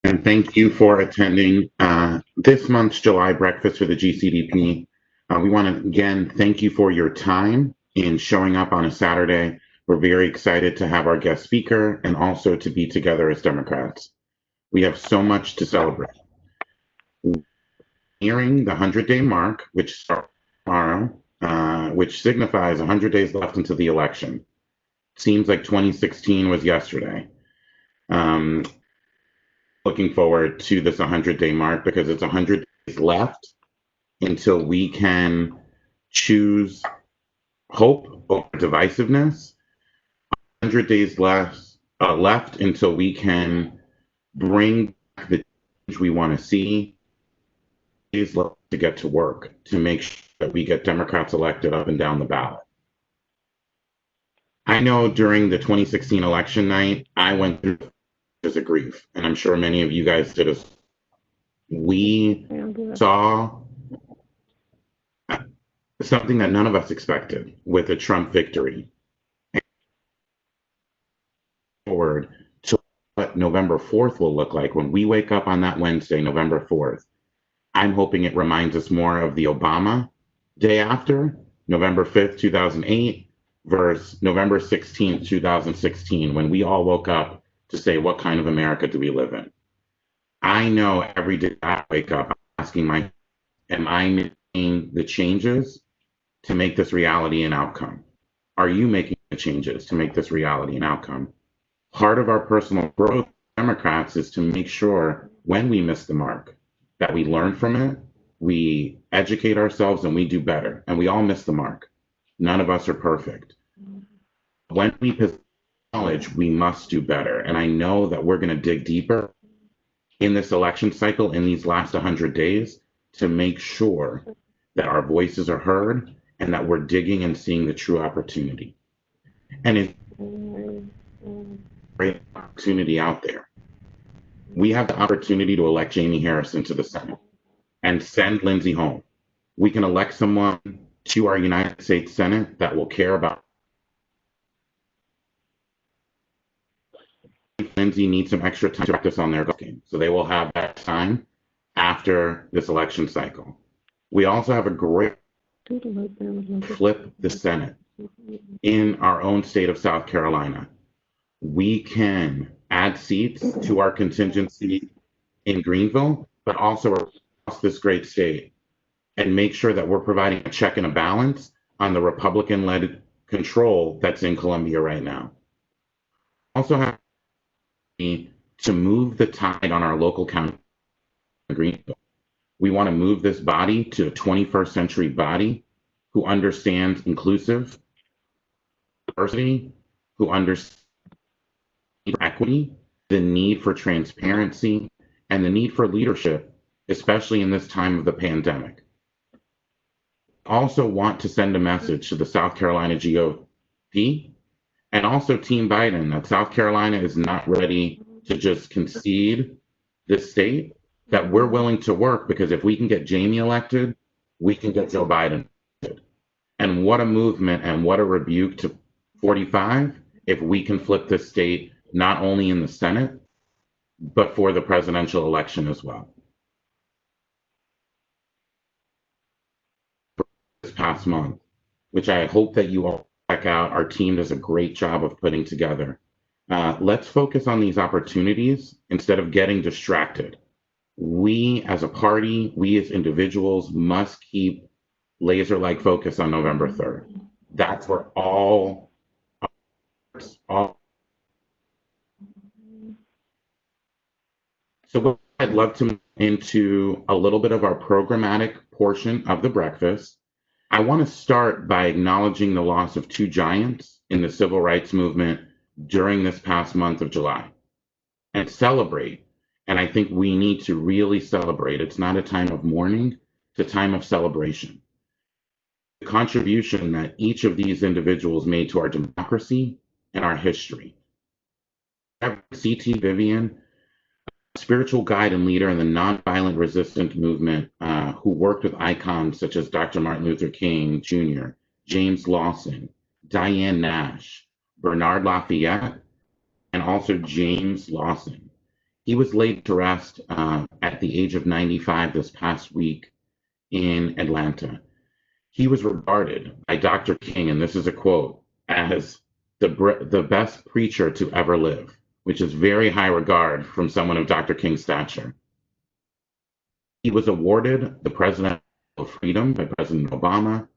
And thank you for attending this month's July breakfast for the GCDP. We want to again thank you for your time in showing up on a Saturday. We're very excited to have our guest speaker and also to be together as Democrats. We have so much to celebrate. Nearing the 100-day mark, which starts tomorrow, which signifies 100 days left until the election. Seems like 2016 was yesterday. Um, Looking forward to this 100-day mark because it's 100 days left until we can choose hope over divisiveness. 100 days left until we can bring back the change we want to see. Days left to get to work to make sure that we get Democrats elected up and down the ballot. I know during the 2016 election night, I went through as a grief, and I'm sure many of you guys did as we saw something that none of us expected with a Trump victory. Forward to what November 4th will look like when we wake up on that Wednesday, November 4th. I'm hoping it reminds us more of the Obama day after, November 5th, 2008, versus November 16th, 2016, when we all woke up to say, what kind of America do we live in? I know every day I wake up, I'm asking myself, am I making the changes to make this reality an outcome? Are you making the changes to make this reality an outcome? Part of our personal growth, Democrats, is to make sure when we miss the mark, that we learn from it, we educate ourselves, and we do better. And we all miss the mark. None of us are perfect. When we possess knowledge, we must do better. And I know that we're going to dig deeper in this election cycle in these last 100 days to make sure that our voices are heard and that we're digging and seeing the true opportunity. And it's a great opportunity out there. We have the opportunity to elect Jamie Harris into the Senate and send Lindsey home. We can elect someone to our United States Senate that will care about. Lindsey needs some extra time to practice on their golf game, so they will have that time after this election cycle. We also have a great flip the Senate in our own state of South Carolina. We can add seats to our contingency in Greenville, but also across this great state and make sure that we're providing a check and a balance on the Republican-led control that's in Columbia right now. Also have to move the tide on our local county in Greenville. We want to move this body to a 21st century body who understands inclusive diversity, who understands equity, the need for transparency, and the need for leadership, especially in this time of the pandemic. Also want to send a message to the South Carolina GOP and also Team Biden that South Carolina is not ready to just concede this state, that we're willing to work because if we can get Jamie elected, we can get Joe Biden elected. And what a movement and what a rebuke to 45 if we can flip this state not only in the Senate, but for the presidential election as well. This past month, which I hope that you all check out. Our team does a great job of putting together. Let's focus on these opportunities instead of getting distracted. We as a party, we as individuals must keep laser-like focus on November 3rd. That's where all. So I'd love to move into a little bit of our programmatic portion of the breakfast. I want to start by acknowledging the loss of two giants in the civil rights movement during this past month of July and celebrate. And I think we need to really celebrate. It's not a time of mourning, it's a time of celebration. The contribution that each of these individuals made to our democracy and our history. C.T. Vivian, spiritual guide and leader in the nonviolent resistance movement, who worked with icons such as Dr. Martin Luther King Jr., James Lawson, Diane Nash, Bernard Lafayette, and also James Lawson. He was laid to rest at the age of 95 this past week in Atlanta. He was regarded by Dr. King, and this is a quote, as the best preacher to ever live, which is very high regard from someone of Dr. King's stature. He was awarded the Presidential Medal of Freedom by President Obama,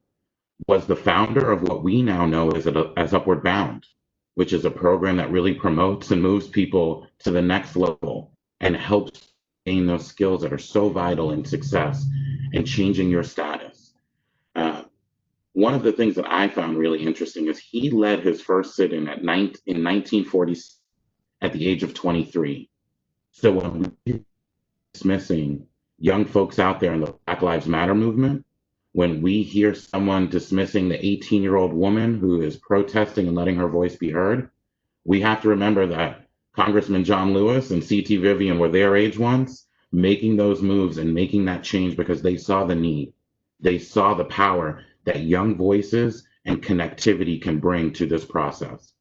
was the founder of what we now know as Upward Bound, which is a program that really promotes and moves people to the next level and helps gain those skills that are so vital in success and changing your status. One of the things that I found really interesting is he led his first sit-in in 1940 at the age of 23. So when we're dismissing young folks out there in the Black Lives Matter movement, when we hear someone dismissing the 18-year-old woman who is protesting and letting her voice be heard, we have to remember that Congressman John Lewis and C.T. Vivian were their age once, making those moves and making that change because they saw the need. They saw the power that young voices and connectivity can bring to this process.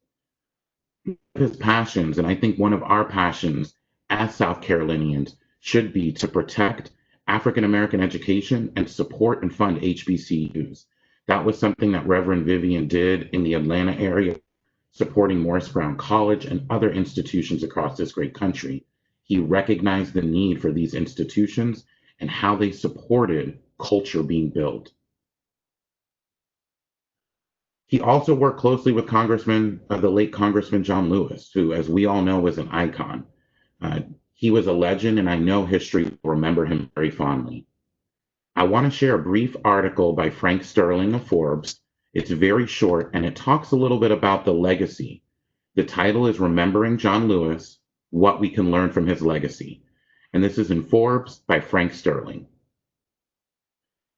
His passions, and I think one of our passions as South Carolinians, should be to protect African American education and support and fund HBCUs. That was something that Reverend Vivian did in the Atlanta area, supporting Morris Brown College and other institutions across this great country. He recognized the need for these institutions and how they supported culture being built. He also worked closely with the late Congressman John Lewis, who, as we all know, was an icon. He was a legend, and I know history will remember him very fondly. I want to share a brief article by Frank Sterling of Forbes. It's very short, and it talks a little bit about the legacy. The title is Remembering John Lewis, What We Can Learn from His Legacy. And this is in Forbes by Frank Sterling.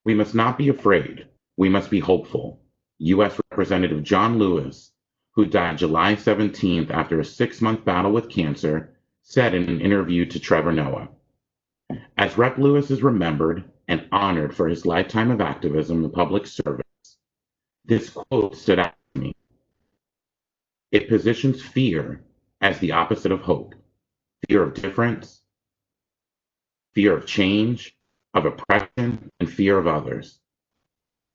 We must not be afraid. We must be hopeful. U.S. Representative John Lewis, who died July 17th after a 6-month battle with cancer, said in an interview to Trevor Noah, "As Rep. Lewis is remembered and honored for his lifetime of activism and public service, this quote stood out to me. It positions fear as the opposite of hope, fear of difference, fear of change, of oppression, and fear of others.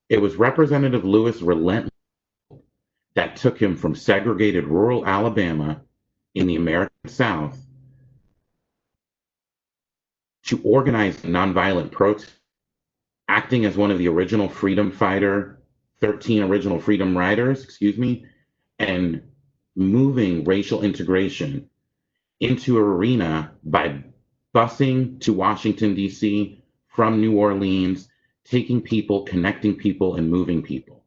It was Representative Lewis' relentless that took him from segregated rural Alabama in the American South to organize nonviolent protest, acting as one of the original freedom fighter, 13 original freedom riders, and moving racial integration into an arena by busing to Washington, D.C. from New Orleans, taking people, connecting people, and moving people.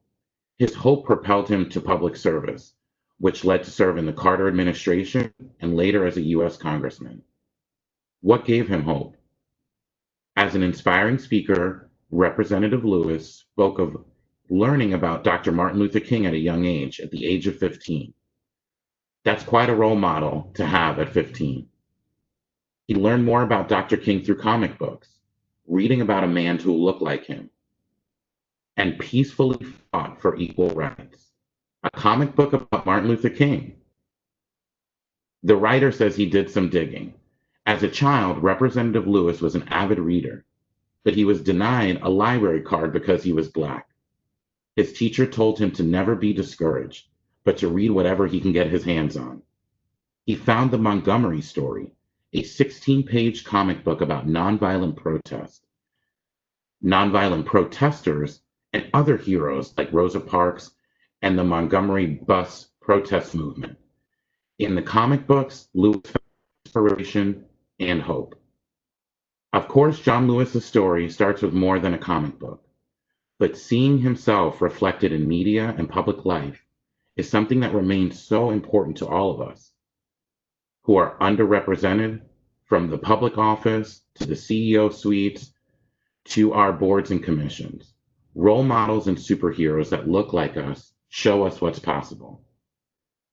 His hope propelled him to public service, which led to serve in the Carter administration and later as a U.S. congressman. What gave him hope? As an inspiring speaker, Representative Lewis spoke of learning about Dr. Martin Luther King at a young age, at the age of 15. That's quite a role model to have at 15. He learned more about Dr. King through comic books, reading about a man who looked like him, and peacefully fought for equal rights. A comic book about Martin Luther King. The writer says he did some digging. As a child, Representative Lewis was an avid reader, but he was denied a library card because he was Black. His teacher told him to never be discouraged, but to read whatever he can get his hands on. He found the Montgomery Story, a 16-page comic book about nonviolent protest, nonviolent protesters, and other heroes like Rosa Parks and the Montgomery bus protest movement. In the comic books, Lewis found inspiration and hope. Of course, John Lewis's story starts with more than a comic book, but seeing himself reflected in media and public life is something that remains so important to all of us who are underrepresented, from the public office to the CEO suites to our boards and commissions. Role models and superheroes that look like us show us what's possible.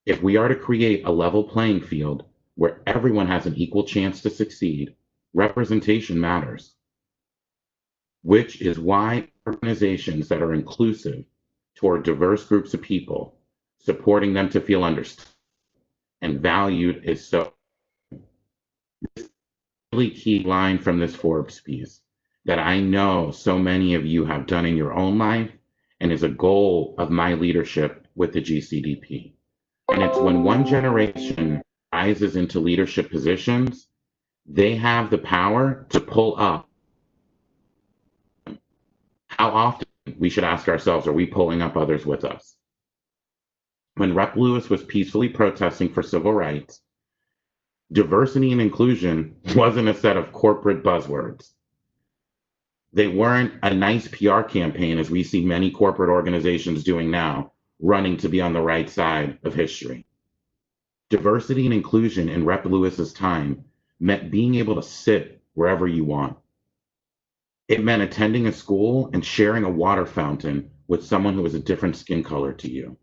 If we are to create a level playing field where everyone has an equal chance to succeed, representation matters, which is why organizations that are inclusive toward diverse groups of people, supporting them to feel understood and valued is so. Really key line from this Forbes piece that I know so many of you have done in your own life and is a goal of my leadership with the GCDP. And it's when one generation rises into leadership positions, they have the power to pull up. How often, we should ask ourselves, are we pulling up others with us? When Rep. Lewis was peacefully protesting for civil rights, diversity and inclusion wasn't a set of corporate buzzwords. They weren't a nice PR campaign, as we see many corporate organizations doing now, running to be on the right side of history. Diversity and inclusion in Rep. Lewis's time meant being able to sit wherever you want. It meant attending a school and sharing a water fountain with someone who was a different skin color to you.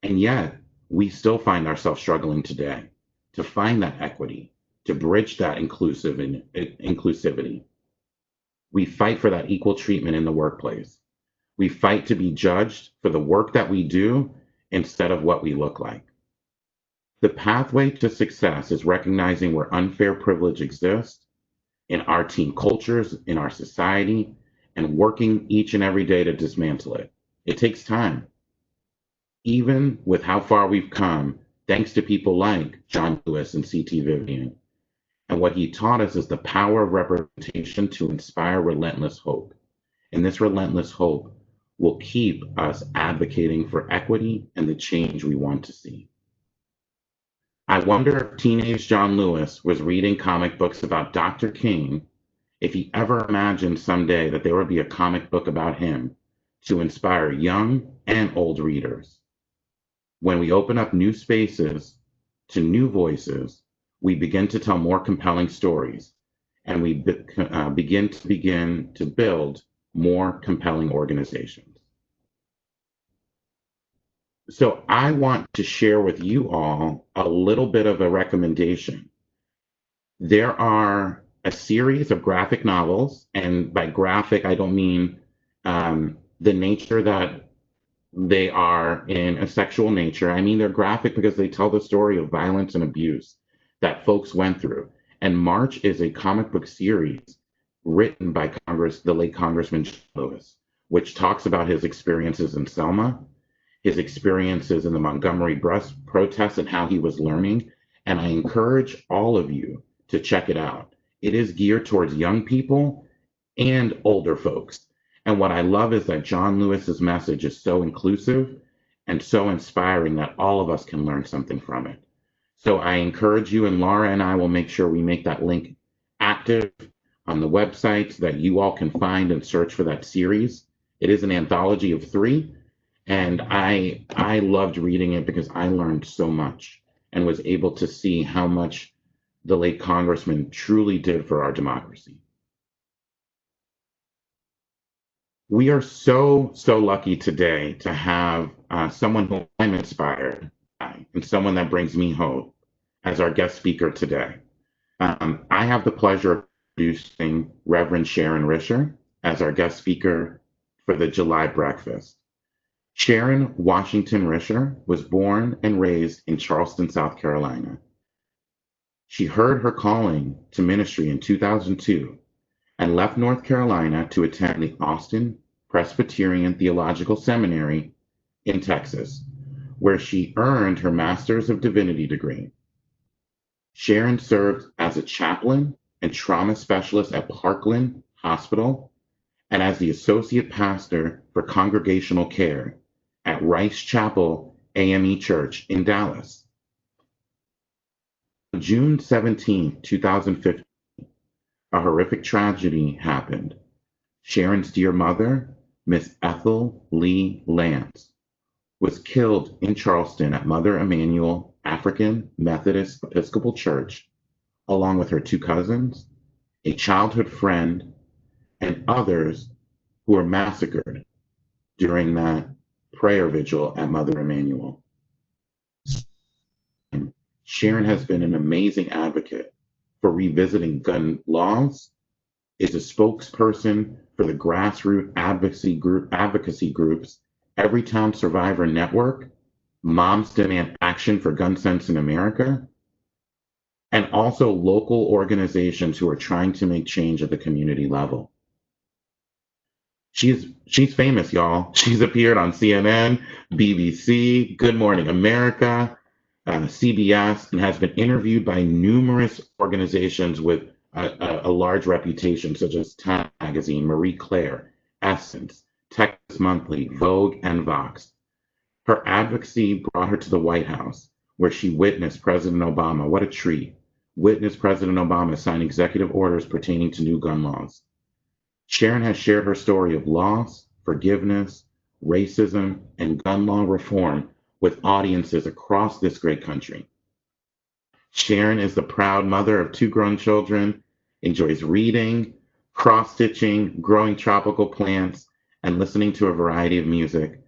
And yet, we still find ourselves struggling today to find that equity, to bridge that inclusivity. We fight for that equal treatment in the workplace. We fight to be judged for the work that we do instead of what we look like. The pathway to success is recognizing where unfair privilege exists in our team cultures, in our society, and working each and every day to dismantle it. It takes time. Even with how far we've come, thanks to people like John Lewis and C.T. Vivian. And what he taught us is the power of representation to inspire relentless hope. And this relentless hope will keep us advocating for equity and the change we want to see. I wonder if teenage John Lewis was reading comic books about Dr. King, if he ever imagined someday that there would be a comic book about him to inspire young and old readers. When we open up new spaces to new voices, we begin to tell more compelling stories, and we begin to build more compelling organizations. So I want to share with you all a little bit of a recommendation. There are a series of graphic novels, and by graphic, I don't mean the nature that they are in a sexual nature. I mean, they're graphic because they tell the story of violence and abuse that folks went through. And March is a comic book series written by the late Congressman John Lewis, which talks about his experiences in Selma, his experiences in the Montgomery bus protests, and how he was learning. And I encourage all of you to check it out. It is geared towards young people and older folks. And what I love is that John Lewis's message is so inclusive and so inspiring that all of us can learn something from it. So I encourage you, and Laura and I will make sure we make that link active on the website so that you all can find and search for that series. It is an anthology of 3, and I loved reading it because I learned so much and was able to see how much the late Congressman truly did for our democracy. We are so lucky today to have someone who I'm inspired by and someone that brings me hope as our guest speaker today. I have the pleasure of introducing Reverend Sharon Risher as our guest speaker for the July breakfast. Sharon Washington Risher was born and raised in Charleston, South Carolina. She heard her calling to ministry in 2002 and left North Carolina to attend the Austin Presbyterian Theological Seminary in Texas, where she earned her Master's of Divinity degree. Sharon served as a chaplain and trauma specialist at Parkland Hospital and as the associate pastor for congregational care at Rice Chapel AME Church in Dallas. On June 17, 2015, a horrific tragedy happened. Sharon's dear mother, Miss Ethel Lee Lance, was killed in Charleston at Mother Emanuel African Methodist Episcopal Church, along with her 2 cousins, a childhood friend, and others who were massacred during that prayer vigil at Mother Emanuel. Sharon has been an amazing advocate for revisiting gun laws, is a spokesperson for the grassroots advocacy groups, Everytown Survivor Network, Moms Demand Action for Gun Sense in America, and also local organizations who are trying to make change at the community level. She's famous, y'all. She's appeared on CNN, BBC, Good Morning America, CBS, and has been interviewed by numerous organizations with a large reputation, such as Time Magazine, Marie Claire, Essence, Texas Monthly, Vogue, and Vox. Her advocacy brought her to the White House, where she witnessed President Obama, what a treat, witnessed President Obama sign executive orders pertaining to new gun laws. Sharon has shared her story of loss, forgiveness, racism, and gun law reform with audiences across this great country. Sharon is the proud mother of two grown children, enjoys reading, cross stitching, growing tropical plants, and listening to a variety of music.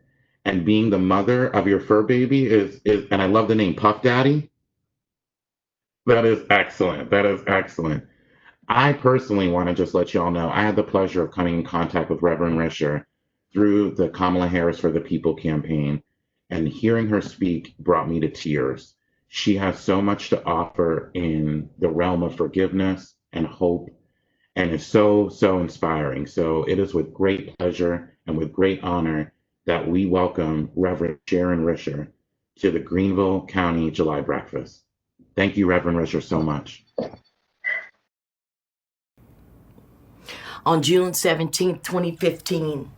And being the mother of your fur baby is and I love the name Puff Daddy. That is excellent. That is excellent. I personally want to just let y'all know I had the pleasure of coming in contact with Reverend Risher through the Kamala Harris for the People campaign, and hearing her speak brought me to tears. She has so much to offer in the realm of forgiveness and hope, and is so, so inspiring. So it is with great pleasure and with great honor that we welcome Reverend Sharon Risher to the Greenville County July breakfast. Thank you, Reverend Risher, so much. On June 17, 2015,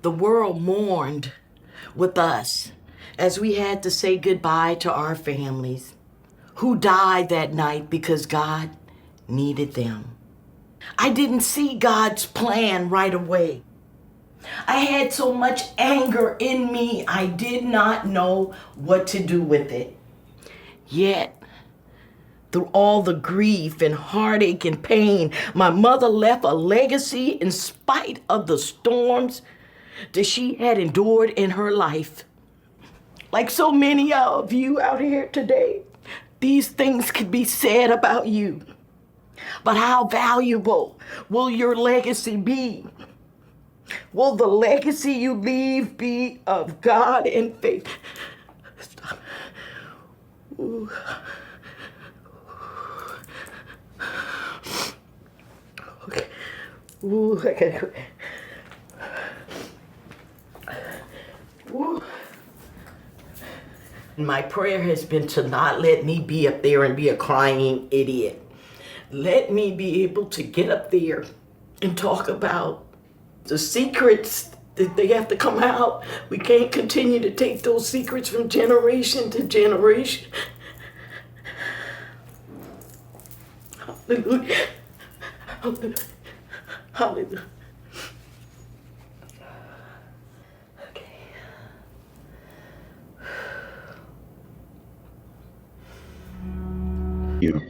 the world mourned with us as we had to say goodbye to our families who died that night because God needed them. I didn't see God's plan right away. I had so much anger in me, I did not know what to do with it. Yet, through all the grief and heartache and pain, my mother left a legacy in spite of the storms that she had endured in her life. Like so many of you out here today, these things could be said about you. But how valuable will your legacy be? Will the legacy you leave be of God and faith? Stop. Ooh. Okay. Ooh, okay. Ooh. My prayer has been to not let me be up there and be a crying idiot. Let me be able to get up there and talk about the secrets that they have to come out. We can't continue to take those secrets from generation to generation. Hallelujah. Hallelujah. Hallelujah. Okay. You.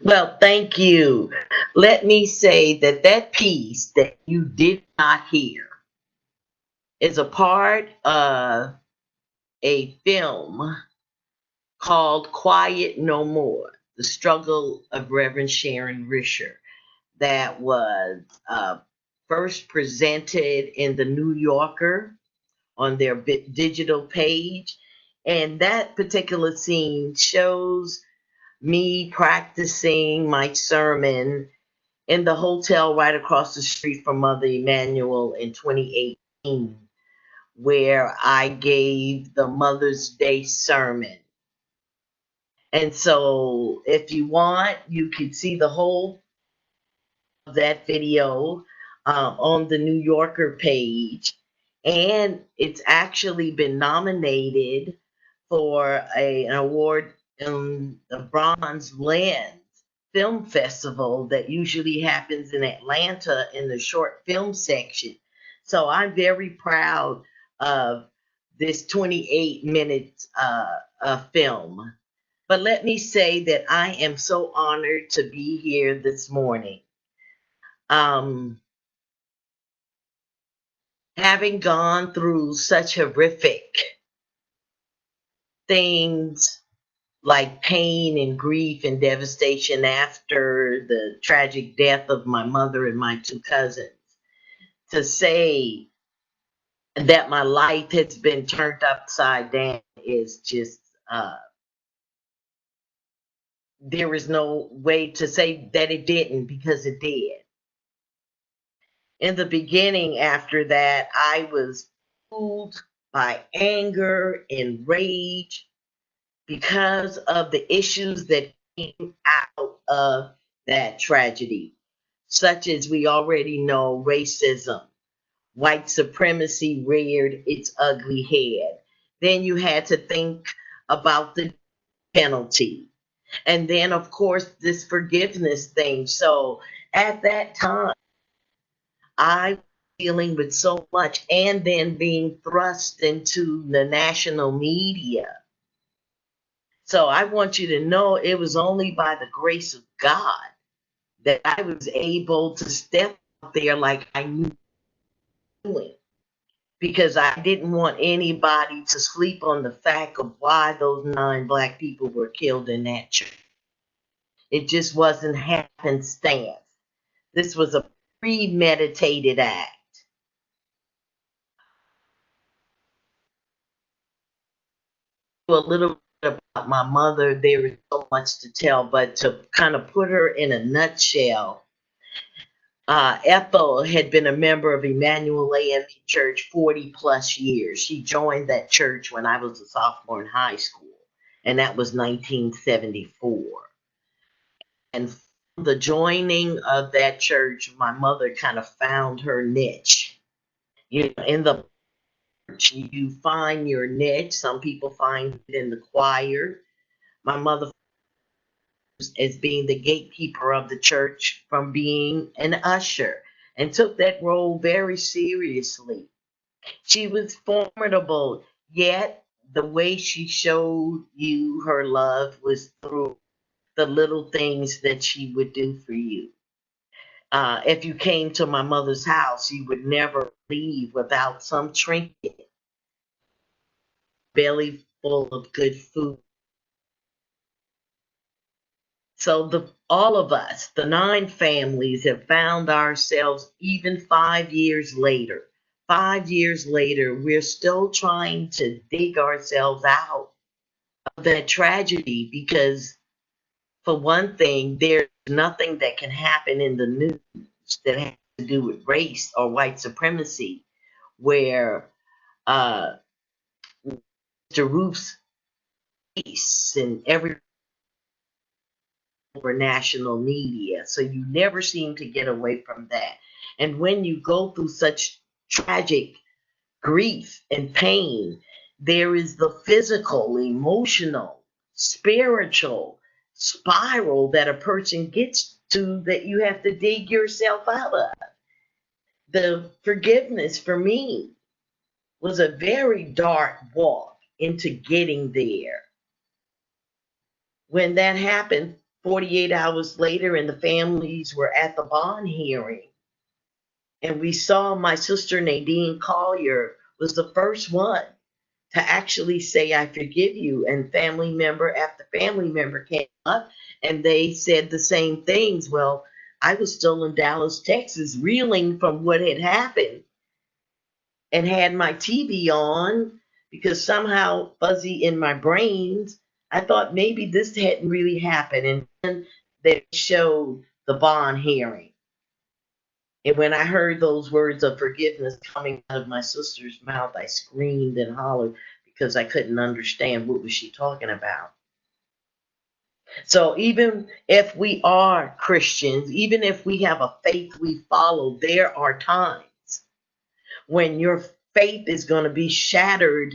Well, thank you. Let me say that that piece that you did not hear is a part of a film called Quiet No More, The Struggle of Reverend Sharon Risher, that was first presented in the New Yorker on their digital page. And that particular scene shows me practicing my sermon in the hotel right across the street from Mother Emanuel in 2018, where I gave the Mother's Day sermon. And so if you want, you can see the whole of that video on the New Yorker page. And it's actually been nominated for an award in the Bronze Lens Film Festival that usually happens in Atlanta in the short film section. So I'm very proud of this 28 minutes film. But let me say that I am so honored to be here this morning. Having gone through such horrific things like pain and grief and devastation after the tragic death of my mother and my two cousins, to say that my life has been turned upside down is just there is no way to say that it didn't, because it did. In the beginning, after that, I was fueled by anger and rage because of the issues that came out of that tragedy, such as we already know racism, white supremacy reared its ugly head. Then you had to think about the penalty. And then, of course, this forgiveness thing. So at that time, I was dealing with so much, and then being thrust into the national media. So I want you to know it was only by the grace of God that I was able to step out there like I knew doing, because I didn't want anybody to sleep on the fact of why those 9 Black people were killed in that church. It just wasn't happenstance. This was a premeditated act. A little bit about my mother, there is so much to tell, but to kind of put her in a nutshell, Ethel had been a member of Emanuel AME Church 40 plus years. She joined that church when I was a sophomore in high school, and that was 1974. And from the joining of that church, my mother kind of found her niche. You know, in the church, you find your niche. Some people find it in the choir. My mother as being the gatekeeper of the church from being an usher, and took that role very seriously. She was formidable, yet the way she showed you her love was through the little things that she would do for you. If you came to my mother's house, you would never leave without some trinket, belly full of good food. So all of us, the 9 families, have found ourselves even 5 years later. 5 years later, we're still trying to dig ourselves out of that tragedy, because, for one thing, there's nothing that can happen in the news that has to do with race or white supremacy where uh, Mr. Roof's face and every over national media. So you never seem to get away from that. And when you go through such tragic grief and pain, there is the physical, emotional, spiritual spiral that a person gets to that you have to dig yourself out of. The forgiveness for me was a very dark walk into getting there. When that happened, 48 hours later, and the families were at the bond hearing, and we saw my sister Nadine Collier was the first one to actually say, I forgive you. And family member after family member came up and they said the same things. Well, I was still in Dallas, Texas, reeling from what had happened, and had my TV on, because somehow fuzzy in my brains, I thought maybe this hadn't really happened. And then they showed the bond hearing. And when I heard those words of forgiveness coming out of my sister's mouth, I screamed and hollered because I couldn't understand what was she talking about. So even if we are Christians, even if we have a faith we follow, there are times when your faith is going to be shattered,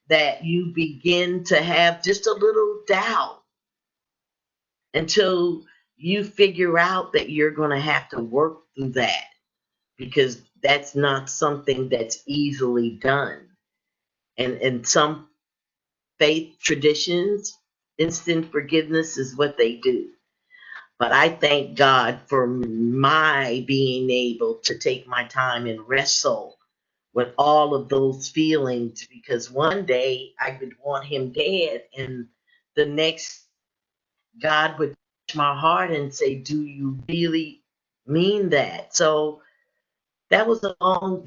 that you begin to have just a little doubt until you figure out that you're going to have to work through that, because that's not something that's easily done. And in some faith traditions, instant forgiveness is what they do. But I thank God for my being able to take my time and wrestle with all of those feelings, because one day I would want him dead, and the next God would touch my heart and say, do you really mean that? So that was a long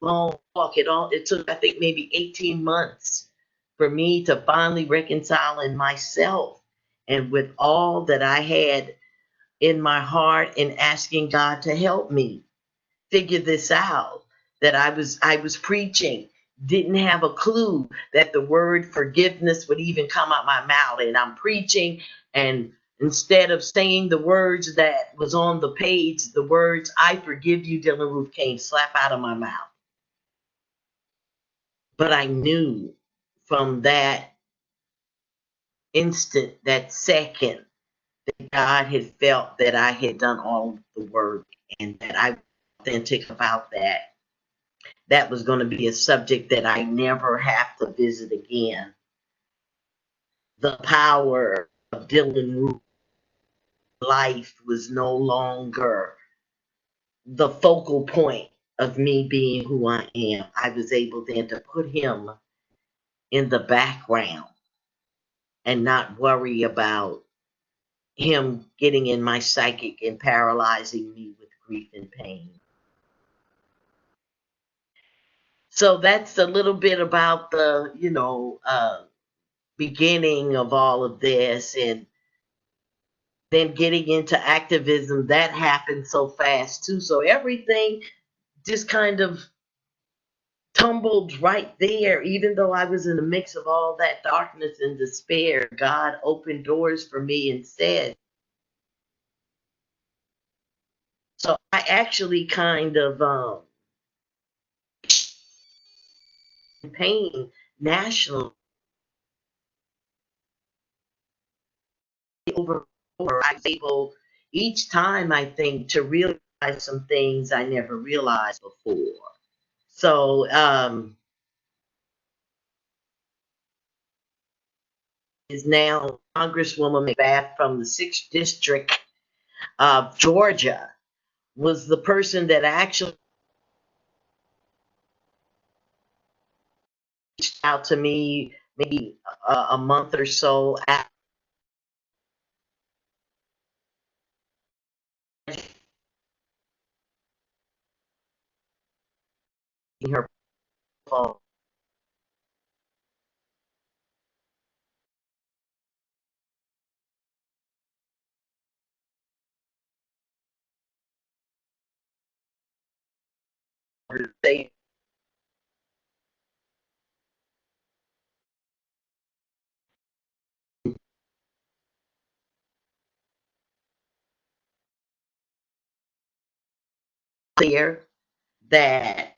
walk. It took, I think, maybe 18 months for me to finally reconcile in myself and with all that I had in my heart and asking God to help me figure this out, that I was preaching, didn't have a clue that the word forgiveness would even come out my mouth. And I'm preaching, and instead of saying the words that was on the page, the words "I forgive you, Dylan Roof" came slap out of my mouth. But I knew from that instant, that second, that God had felt that I had done all the work and that I was authentic about that. That was going to be a subject that I never have to visit again. The power of Dylan Root's life was no longer the focal point of me being who I am. I was able then to put him in the background and not worry about him getting in my psychic and paralyzing me with grief and pain. So that's a little bit about the, beginning of all of this. And then getting into activism, that happened so fast too. So everything just kind of tumbled right there. Even though I was in the mix of all that darkness and despair, God opened doors for me and said, so I actually kind of campaign nationally over. I was able each time, I think, to realize some things I never realized before. So is now Congresswoman McBath from the 6th District of Georgia, was the person that actually reached out to me maybe a month or so after her phone. They clear that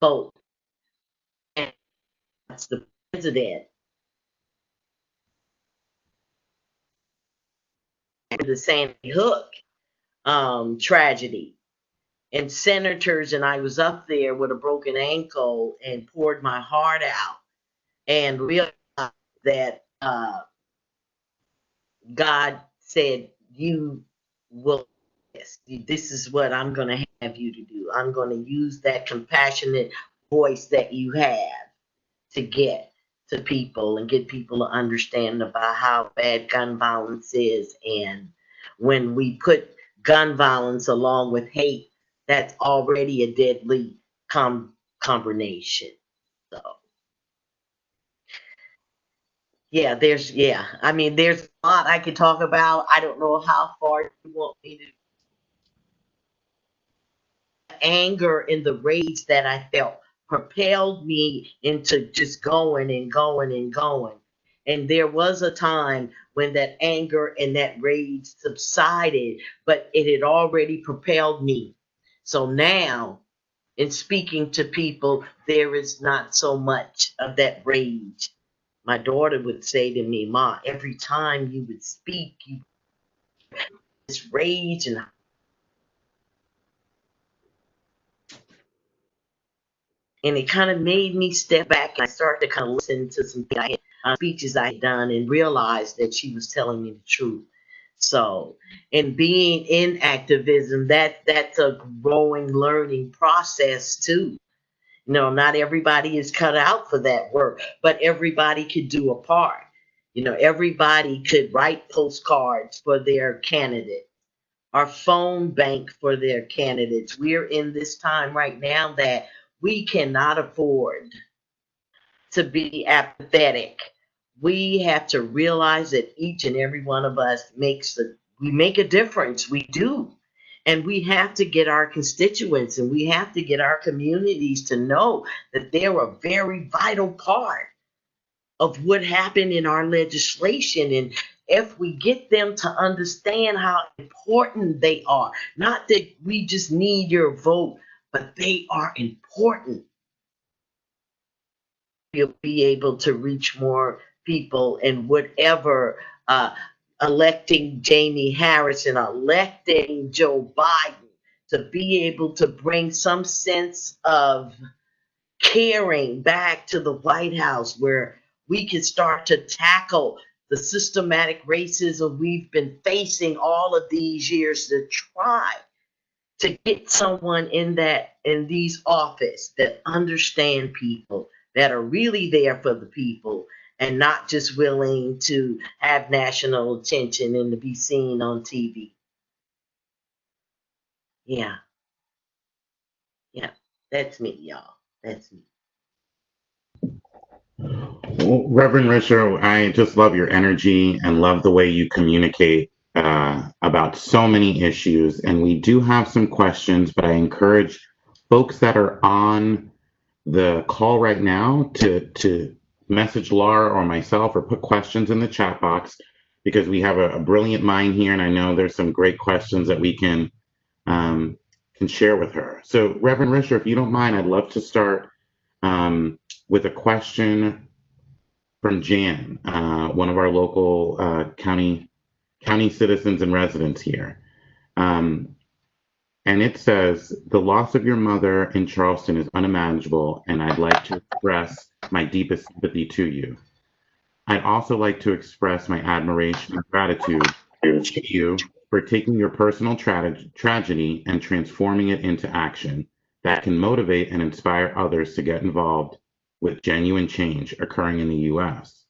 vote, and that's the president, and the Sandy Hook tragedy. And senators, and I was up there with a broken ankle and poured my heart out and realized that God said, "You will, yes, this is what I'm going to have you to do. I'm going to use that compassionate voice that you have to get to people and get people to understand about how bad gun violence is. And when we put gun violence along with hate, that's already a deadly combination." So I mean, there's a lot I could talk about. I don't know how far you want me to. Anger and the rage that I felt propelled me into just going and going and going. And there was a time when that anger and that rage subsided, but it had already propelled me. So now, in speaking to people, there is not so much of that rage. My daughter would say to me, "Ma, every time you would speak, you this rage and it kind of made me step back. And I started to kind of listen to some speeches I had done and realized that she was telling me the truth. So, and being in activism, that's a growing, learning process too. No, not everybody is cut out for that work, but everybody could do a part. Everybody could write postcards for their candidate or phone bank for their candidates. We're in this time right now that we cannot afford to be apathetic. We have to realize that each and every one of us we make a difference. We do. And we have to get our constituents and we have to get our communities to know that they're a very vital part of what happened in our legislation. And if we get them to understand how important they are, not that we just need your vote, but they are important, you'll be able to reach more people. And whatever, electing Jamie Harris and electing Joe Biden, to be able to bring some sense of caring back to the White House, where we can start to tackle the systematic racism we've been facing all of these years, to try to get someone in these office that understand people, that are really there for the people, and not just willing to have national attention and to be seen on TV. Yeah, yeah, that's me, y'all. That's me. Well, Reverend Risher, I just love your energy and love the way you communicate about so many issues. And we do have some questions, but I encourage folks that are on the call right now to message Laura or myself or put questions in the chat box, because we have a brilliant mind here, and I know there's some great questions that we can share with her. So, Reverend Risher, if you don't mind, I'd love to start with a question from Jan, one of our local county citizens and residents here. And it says, the loss of your mother in Charleston is unimaginable, and I'd like to express my deepest sympathy to you. I'd also like to express my admiration and gratitude to you for taking your personal tragedy and transforming it into action that can motivate and inspire others to get involved with genuine change occurring in the U.S.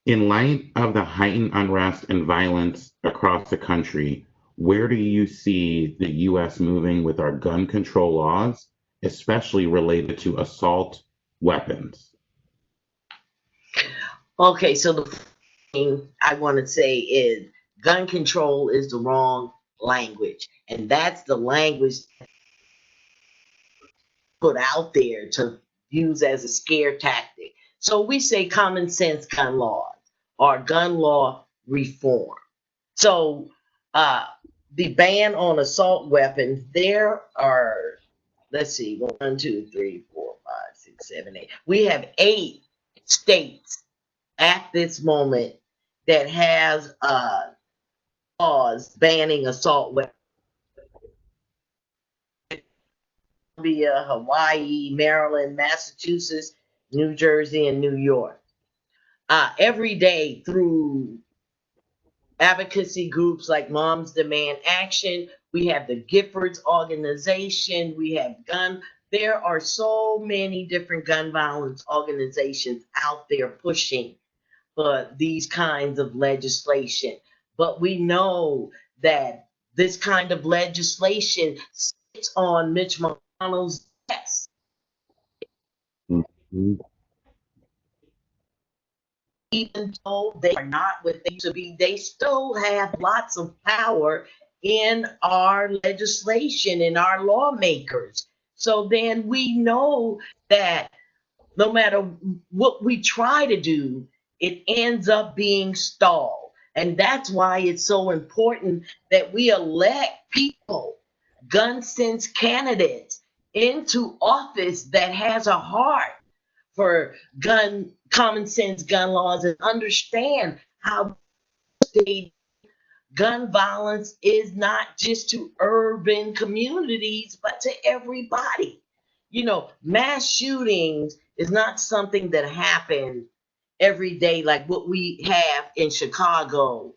In light of the heightened unrest and violence across the country, where do you see the U.S. moving with our gun control laws, especially related to assault weapons? Okay, so the first thing I want to say is gun control is the wrong language. And that's the language put out there to use as a scare tactic. So we say common sense gun laws or gun law reform. So the ban on assault weapons, there are, let's see, 1, 2, 3, 4, 5, 6, 7, 8. We have 8 states at this moment that has laws banning assault weapons. Columbia, Hawaii, Maryland, Massachusetts, New Jersey, and New York. Every day through advocacy groups like Moms Demand Action, we have the Giffords organization, we have there are so many different gun violence organizations out there pushing for these kinds of legislation. But we know that this kind of legislation sits on Mitch McConnell's desk. Mhm. Even though they are not what they used to be, they still have lots of power in our legislation, in our lawmakers. So then we know that no matter what we try to do, it ends up being stalled. And that's why it's so important that we elect people, gun sense candidates, into office that has a heart for common sense gun laws and understand how gun violence is not just to urban communities, but to everybody. Mass shootings is not something that happens every day like what we have in Chicago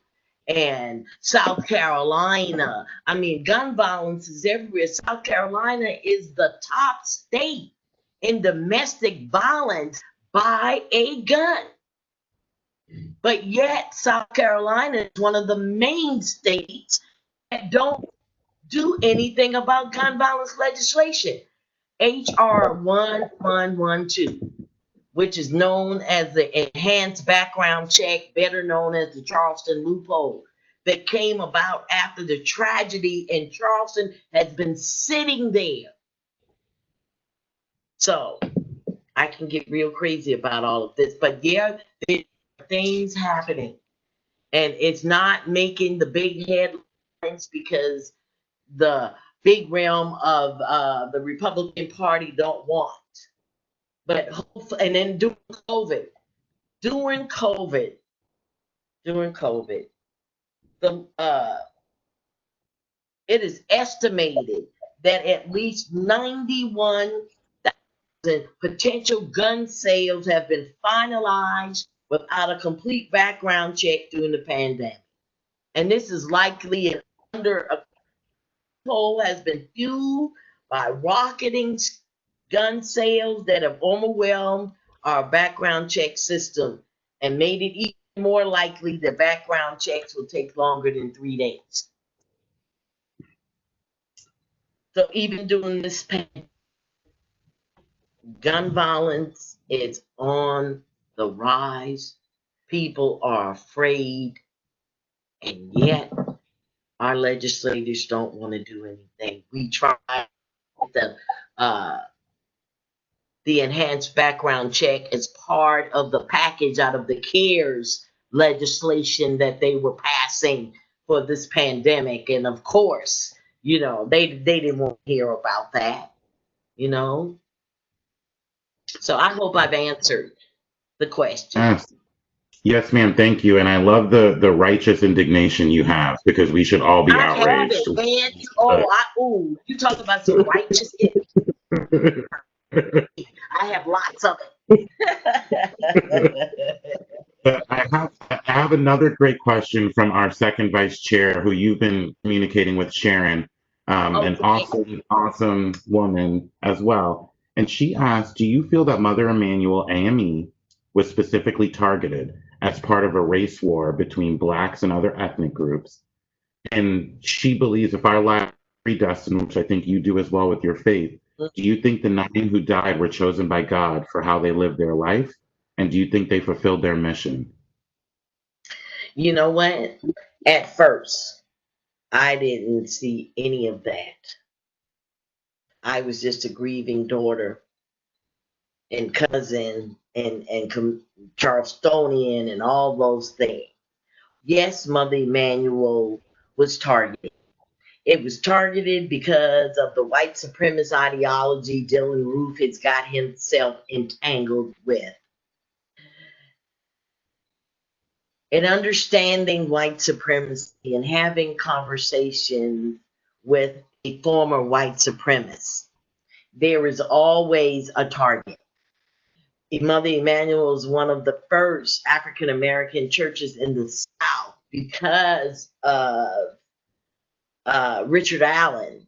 and South Carolina. I mean, gun violence is everywhere. South Carolina is the top state in domestic violence by a gun. But yet, South Carolina is one of the main states that don't do anything about gun violence legislation. HR 1112, which is known as the Enhanced Background Check, better known as the Charleston loophole, that came about after the tragedy in Charleston has been sitting there. So I can get real crazy about all of this, but yeah, there are things happening, and it's not making the big headlines because the big realm of the Republican Party don't want. But hopefully, and then during COVID, the it is estimated that at least 91,000 potential gun sales have been finalized without a complete background check during the pandemic. And this is likely an under a poll has been fueled by rocketing gun sales that have overwhelmed our background check system and made it even more likely that background checks will take longer than 3 days. So even during this pandemic, gun violence is on the rise. People are afraid, and yet our legislators don't want to do anything. We tried the enhanced background check as part of the package out of the CARES legislation that they were passing for this pandemic. And of course, they didn't want to hear about that, So I hope I've answered the question. Yes. Yes, ma'am. Thank you. And I love the righteous indignation you have, because we should all be I have outraged. it, man. You talk about some righteous. I have lots of it. I have another great question from our second vice chair, who you've been communicating with, Sharon, an awesome woman as well. And she asked, do you feel that Mother Emanuel AME was specifically targeted as part of a race war between Blacks and other ethnic groups? And she believes if our lives are predestined, which I think you do as well with your faith, do you think the 9 who died were chosen by God for how they lived their life? And do you think they fulfilled their mission? You know what? At first, I didn't see any of that. I was just a grieving daughter and cousin and Charlestonian and all those things. Yes, Mother Emanuel was targeted. It was targeted because of the white supremacist ideology Dylan Roof has got himself entangled with. And understanding white supremacy and having conversations with a former white supremacist, there is always a target. Mother Emanuel is one of the first African American churches in the South because of Richard Allen,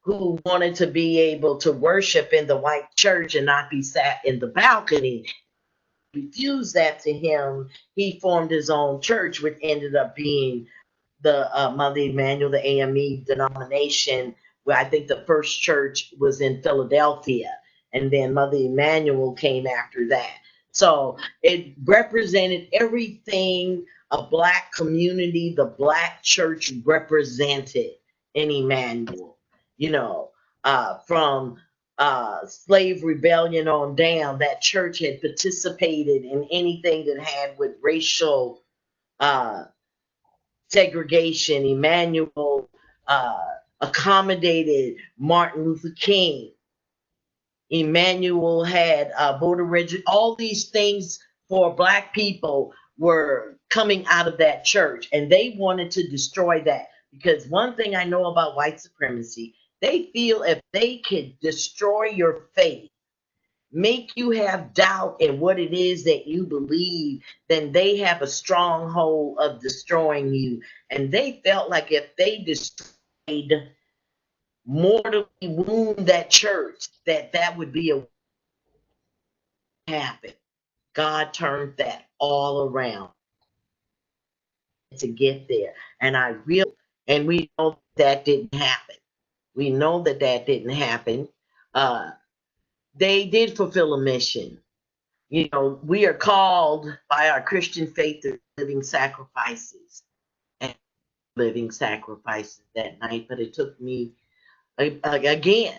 who wanted to be able to worship in the white church and not be sat in the balcony. Refused that to him. He formed his own church, which ended up being the Mother Emanuel, the AME denomination, where I think the first church was in Philadelphia, and then Mother Emanuel came after that. So it represented everything a Black community, the Black church represented in Emanuel, from slave rebellion on down. That church had participated in anything that had with racial segregation. Emanuel accommodated Martin Luther King. Emanuel had voter registration. All these things for Black people were coming out of that church, and they wanted to destroy that. Because one thing I know about white supremacy, they feel if they could destroy your faith, make you have doubt in what it is that you believe, then they have a stronghold of destroying you. And they felt like if they destroyed, mortally wound that church, that would be a happened. God turned that all around to get there. And we know that didn't happen. We know that that didn't happen. Uh, they did fulfill a mission. You know, we are called by our Christian faith to living sacrifices and living sacrifices that night. But it took me, again,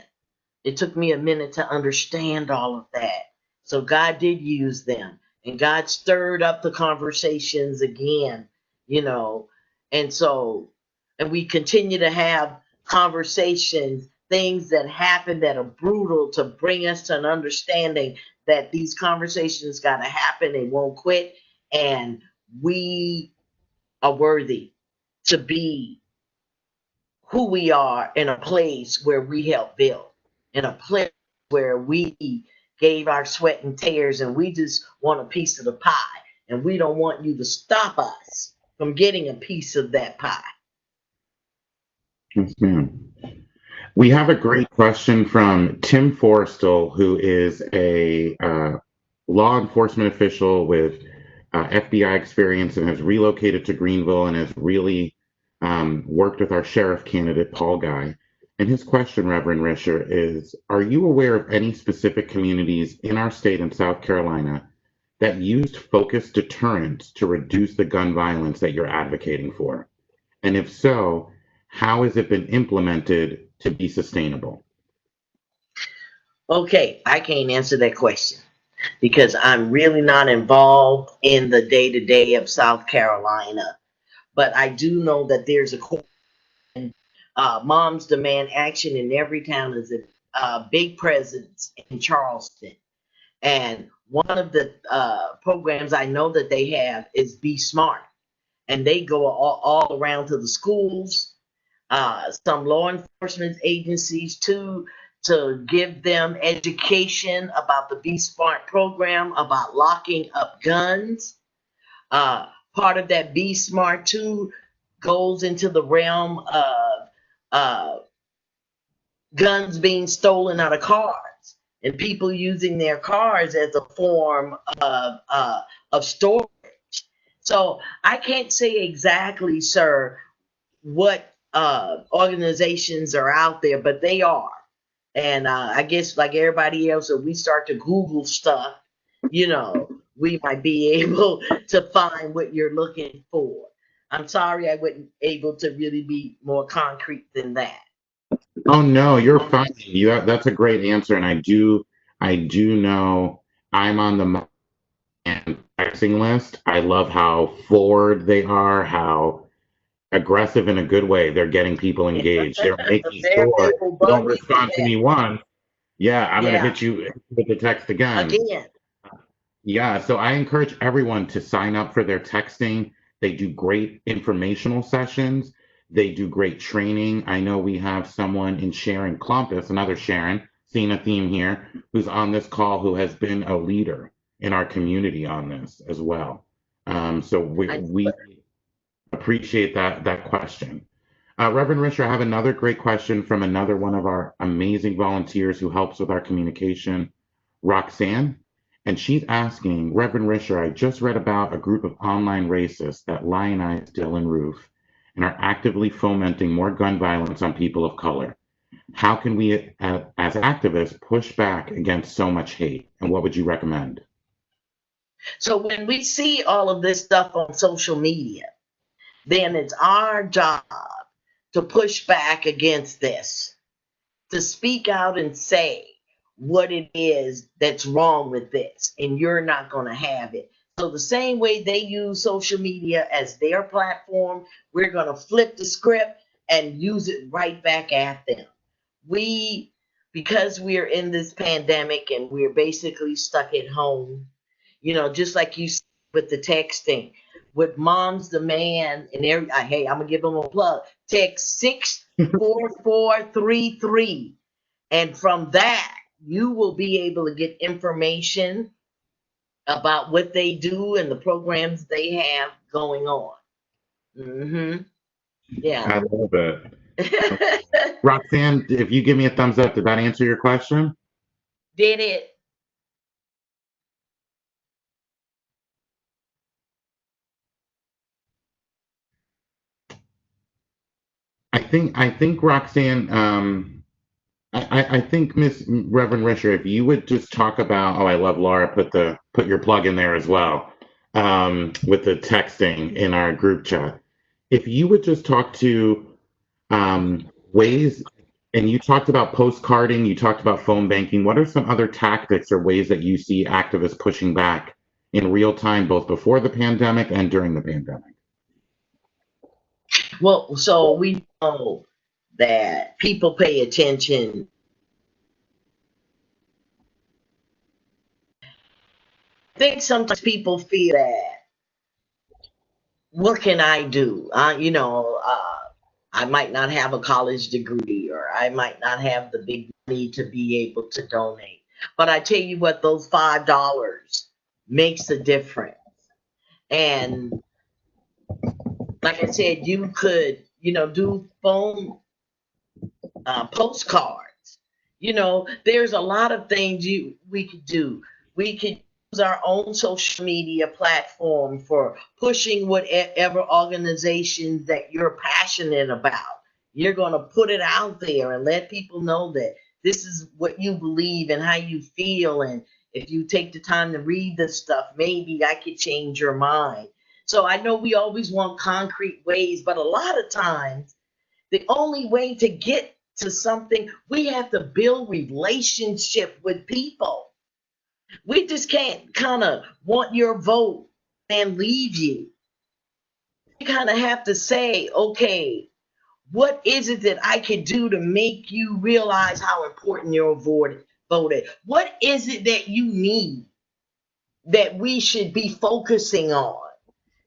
it took me a minute to understand all of that. So God did use them, and God stirred up the conversations again, you know. And so, and we continue to have conversations, things that happen that are brutal to bring us to an understanding that these conversations got to happen. They won't quit. And we are worthy to be who we are in a place where we help build, in a place where we gave our sweat and tears, and we just want a piece of the pie. And we don't want you to stop us from getting a piece of that pie. Yes, ma'am. We have a great question from Tim Forrestal, who is a law enforcement official with FBI experience and has relocated to Greenville and has really worked with our sheriff candidate, Paul Guy. And his question, Reverend Risher, is, are you aware of any specific communities in our state in South Carolina that used focused deterrence to reduce the gun violence that you're advocating for? And if so, how has it been implemented to be sustainable? Okay, I can't answer that question because I'm really not involved in the day to day of South Carolina. But I do know that there's a Moms Demand Action in every town is a big presence in Charleston. And one of the programs I know that they have is Be Smart. And they go all around to the schools, some law enforcement agencies too, to give them education about the Be Smart program, about locking up guns. Part of that Be Smart too goes into the realm of uh, guns being stolen out of cars and people using their cars as a form of storage. So I can't say exactly, sir, what organizations are out there, but they are. And I guess like everybody else, if we start to Google stuff, you know, we might be able to find what you're looking for. I'm sorry I wasn't able to really be more concrete than that. Oh no, you're fine. That's a great answer, and I do know I'm on the texting list. I love how forward they are, how aggressive in a good way they're getting people engaged. They're making They're sure you don't bugging respond to me. me once. Yeah, I'm gonna Yeah, hit you with the text again. again. Yeah, so I encourage everyone to sign up for their texting. They do great informational sessions. They do great training. I know we have someone in Sharon Klumpus, another Sharon, seeing a theme here, who's on this call who has been a leader in our community on this as well. So I, we appreciate that question. Reverend Risher, I have another great question from another one of our amazing volunteers who helps with our communication, Roxanne. And she's asking, Reverend Risher, I just read about a group of online racists that lionize Dylan Roof and are actively fomenting more gun violence on people of color. How can we, as activists, push back against so much hate? And what would you recommend? so when we see all of this stuff on social media, then it's our job to push back against this, to speak out and say what it is that's wrong with this, and you're not going to have it. So, the same way they use social media as their platform, we're going to flip the script and use it right back at them. We, because we're in this pandemic and we're basically stuck at home, you know, just like you said with the texting, with Mom's Demand and every, hey, I'm gonna give them a plug. Text 64433, and from that you will be able to get information about what they do and the programs they have going on. Yeah. I love it. Roxanne, if you give me a thumbs up, did that answer your question? Did it? think Roxanne, I think Miss Reverend Risher, if you would just talk about, oh, I love Laura, put your plug in there as well, with the texting in our group chat. If you would just talk to ways, and you talked about postcarding, you talked about phone banking. What are some other tactics or ways that you see activists pushing back in real time, both before the pandemic and during the pandemic? Well, so we know that people pay attention. I think sometimes people feel that, what can I do? I might not have a college degree, or I might not have the big money to be able to donate. But I tell you what, those $5 makes a difference. And like I said, you could, do phone postcards. There's a lot of things we could do. We could use our own social media platform for pushing whatever organizations that you're passionate about. You're going to put it out there and let people know that this is what you believe and how you feel. And if you take the time to read this stuff, maybe I could change your mind. So I know we always want concrete ways, but a lot of times the only way to get to something, we have to build relationship with people. We just can't kind of want your vote and leave you. You kind of have to say, okay, what is it that I could do to make you realize how important your vote is? What is it that you need that we should be focusing on?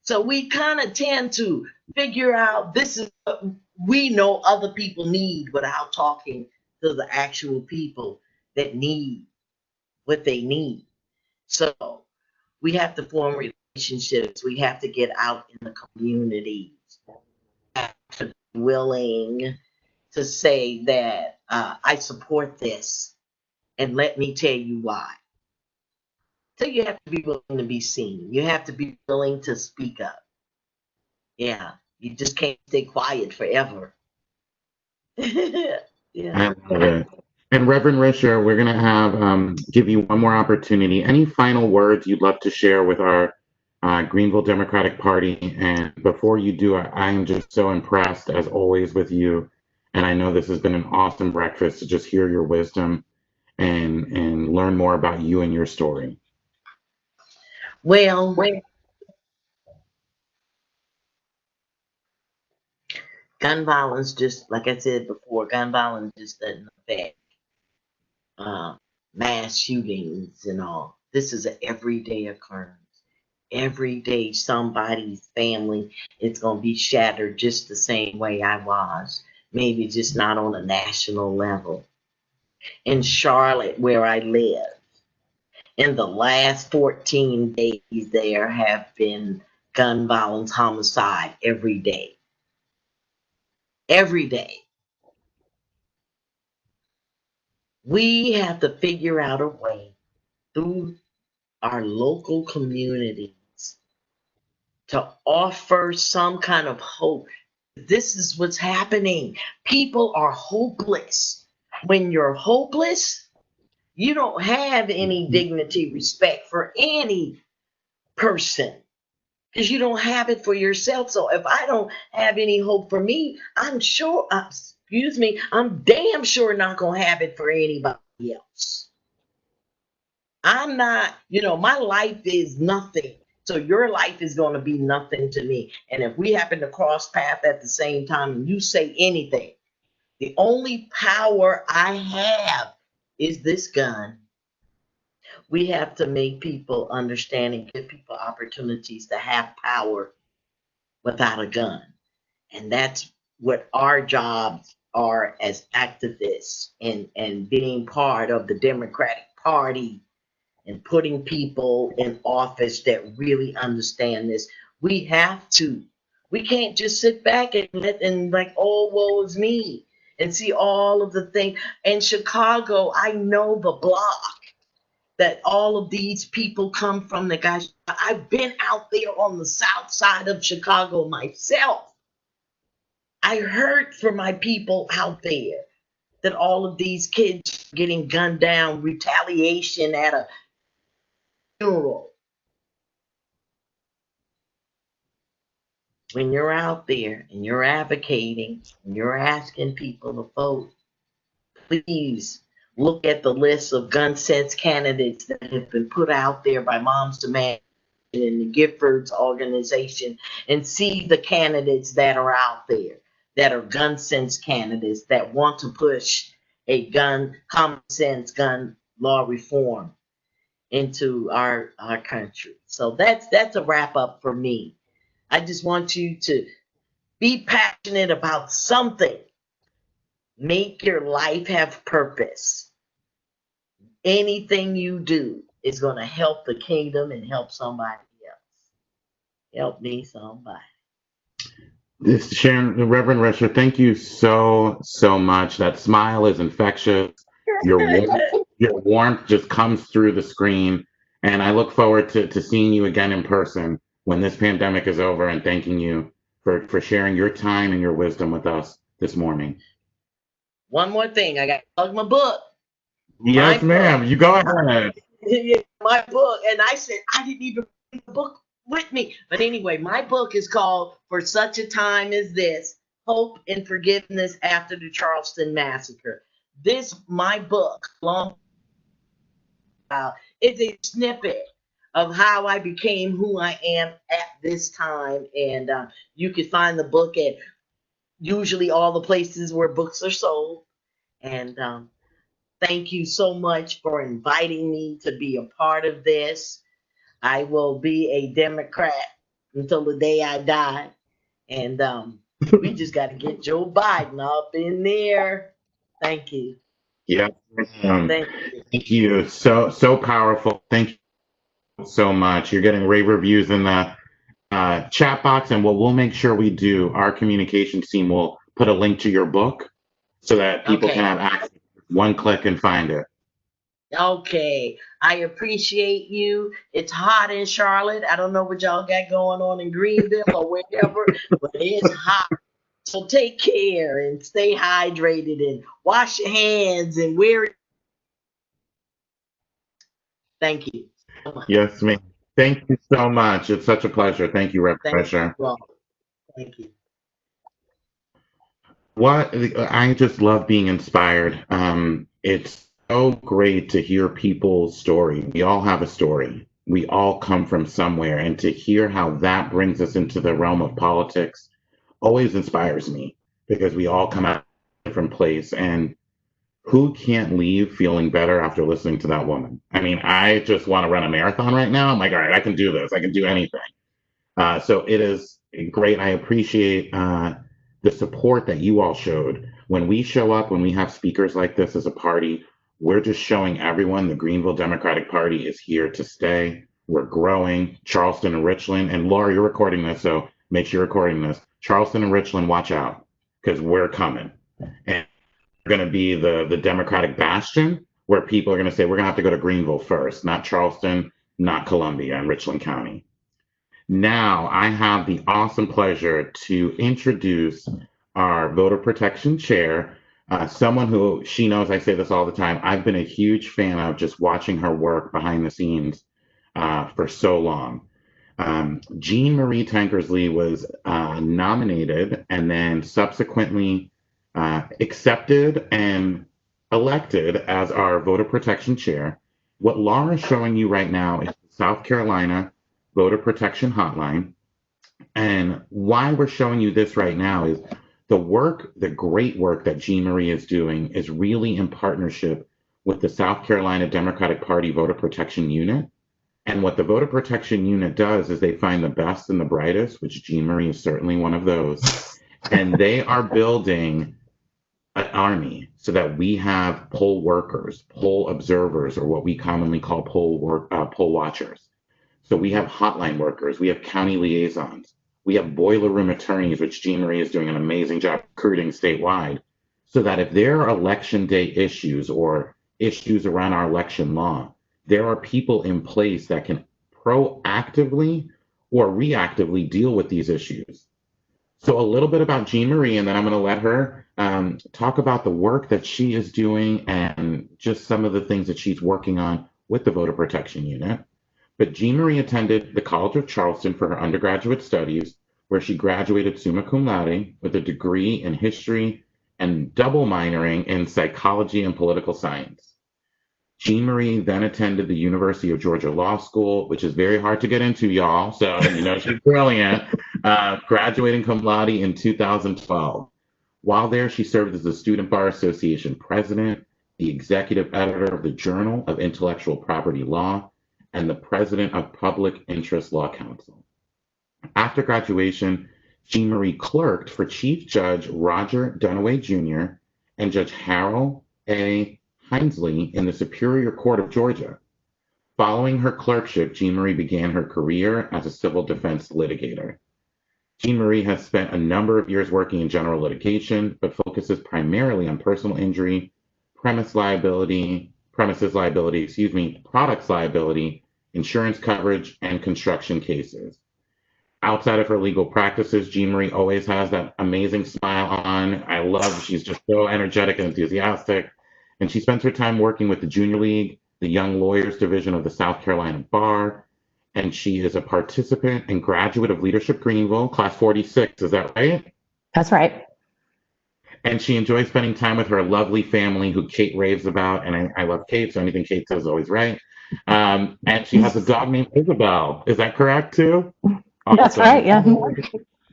So we kind of tend to figure out, this is what we know other people need, without talking to the actual people that need what they need. So we have to form relationships. We have to get out in the communities, to be willing to say that, I support this, and let me tell you why. So you have to be willing to be seen. You have to be willing to speak up. Yeah, you just can't stay quiet forever. I Yeah. love it. And Reverend Risher, we're going to have give you one more opportunity. Any final words you'd love to share with our Greenville Democratic Party? And before you do, I am just so impressed, as always, with you. And I know this has been an awesome breakfast to just hear your wisdom and learn more about you and your story. Well, gun violence, just like I said before, gun violence just doesn't affect uh, mass shootings and all. This is an everyday occurrence. Every day, somebody's family is going to be shattered just the same way I was. Maybe just not on a national level. In Charlotte, where I live, in the last 14 days, there have been gun violence, homicide every day. Every day. We have to figure out a way through our local communities to offer some kind of hope. This is what's happening. People are hopeless. When you're hopeless, you don't have any dignity, respect for any person, because you don't have it for yourself. So if I don't have any hope for me, I'm sure, I'm damn sure not going to have it for anybody else. I'm not, my life is nothing. So your life is going to be nothing to me. And if we happen to cross paths at the same time and you say anything, the only power I have is this gun. We have to make people understand and give people opportunities to have power without a gun. And that's what our jobs are as activists, and being part of the Democratic Party and putting people in office that really understand this. We have to. We can't just sit back and like, oh, woe is me, and see all of the things. In Chicago, I know the block that all of these people come from. The guys, I've been out there on the south side of Chicago myself. I heard from my people out there that all of these kids getting gunned down, retaliation at a funeral. When you're out there and you're advocating and you're asking people to vote, please look at the list of gun sense candidates that have been put out there by Moms Demand and the Giffords organization and see the candidates that are out there that are gun sense candidates that want to push a common sense gun law reform into our country. So that's a wrap up for me. I just want you to be passionate about something. Make your life have purpose. Anything you do is going to help the kingdom and help somebody else. Help me, somebody. This Sharon, Reverend Risher, thank you so much. That smile is infectious. Your warmth just comes through the screen, and I look forward to seeing you again in person when this pandemic is over. And thanking you for sharing your time and your wisdom with us this morning. One more thing, I got to plug my book. Yes, ma'am. You go ahead. My book, and I said I didn't even bring the book with me. But anyway, my book is called For Such a Time as This: Hope and Forgiveness After the Charleston Massacre. My book, long is a snippet of how I became who I am at this time. And you can find the book at usually all the places where books are sold. And thank you so much for inviting me to be a part of this. I will be a Democrat until the day I die. And we just got to get Joe Biden up in there. Thank you. Yes, ma'am. Thank you. Thank you. So powerful. Thank you so much. You're getting rave reviews in the chat box, and what we'll make sure we do, our communications team will put a link to your book so that people can have access. One click and find it. Okay. I appreciate you. It's hot in Charlotte. I don't know what y'all got going on in Greenville or wherever, but it's hot. So take care and stay hydrated and wash your hands and wear it. Thank you so much. Yes, ma'am. Thank you so much. It's such a pleasure. Thank you, Reverend Risher. Thank you. What I just love being inspired. It's so great to hear people's story. We all have a story. We all come from somewhere, and to hear how that brings us into the realm of politics always inspires me because we all come out of a different place. And who can't leave feeling better after listening to that woman? I mean, I just want to run a marathon right now. I'm like, all right, I can do this. I can do anything. So it is great. I appreciate the support that you all showed. When we show up, when we have speakers like this as a party, we're just showing everyone the Greenville Democratic Party is here to stay. We're growing. Charleston and Richland, and Laura, you're recording this, so make sure you're recording this. Charleston and Richland, watch out, because we're coming. And we're going to be the Democratic bastion where people are going to say, we're going to have to go to Greenville first, not Charleston, not Columbia and Richland County. Now, I have the awesome pleasure to introduce our voter protection chair, someone who she knows I say this all the time. I've been a huge fan of just watching her work behind the scenes for so long. Jean Marie Tankersley was nominated and then subsequently accepted and elected as our voter protection chair. What Laura's showing you right now is South Carolina Voter Protection Hotline. And why we're showing you this right now is the great work that Jean Marie is doing is really in partnership with the South Carolina Democratic Party Voter Protection Unit. And what the Voter Protection Unit does is they find the best and the brightest, which Jean Marie is certainly one of those. And they are building an army so that we have poll workers, poll observers, or what we commonly call poll watchers. So we have hotline workers, we have county liaisons, we have boiler room attorneys, which Jean Marie is doing an amazing job recruiting statewide, so that if there are election day issues or issues around our election law, there are people in place that can proactively or reactively deal with these issues. So a little bit about Jean Marie, and then I'm going to let her talk about the work that she is doing and just some of the things that she's working on with the Voter Protection Unit. But Jean Marie attended the College of Charleston for her undergraduate studies, where she graduated summa cum laude with a degree in history and double minoring in psychology and political science. Jean Marie then attended the University of Georgia Law School, which is very hard to get into, y'all. So, she's brilliant, graduating cum laude in 2012. While there, she served as the Student Bar Association president, the executive editor of the Journal of Intellectual Property Law, and the president of Public Interest Law Council. After graduation, Jean Marie clerked for Chief Judge Roger Dunaway Jr. and Judge Harold A. Hinesley in the Superior Court of Georgia. Following her clerkship, Jean Marie began her career as a civil defense litigator. Jean Marie has spent a number of years working in general litigation, but focuses primarily on personal injury, premises liability, products liability, insurance coverage, and construction cases. Outside of her legal practices, Jean Marie always has that amazing smile on. I love, she's just so energetic and enthusiastic. And she spends her time working with the Junior League, the Young Lawyers Division of the South Carolina Bar, and she is a participant and graduate of Leadership Greenville, class 46. Is that right? That's right. And she enjoys spending time with her lovely family, who Kate raves about. And I love Kate, so anything Kate says is always right. And she has a dog named Isabel. Is that correct, too? Awesome. That's right, yeah.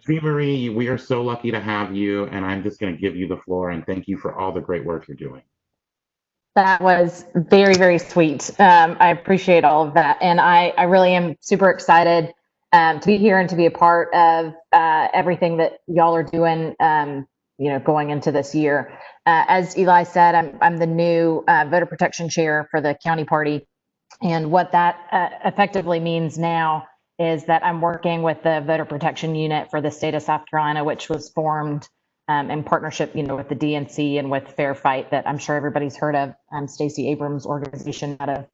Jean Marie, we are so lucky to have you. And I'm just going to give you the floor and thank you for all the great work you're doing. That was very, very sweet. I appreciate all of that. And I really am super excited to be here and to be a part of everything that y'all are doing, going into this year. As Eli said, I'm the new voter protection chair for the county party. And what that effectively means now is that I'm working with the voter protection unit for the state of South Carolina, which was formed in partnership, with the DNC and with Fair Fight, that I'm sure everybody's heard of, Stacey Abrams' organization out of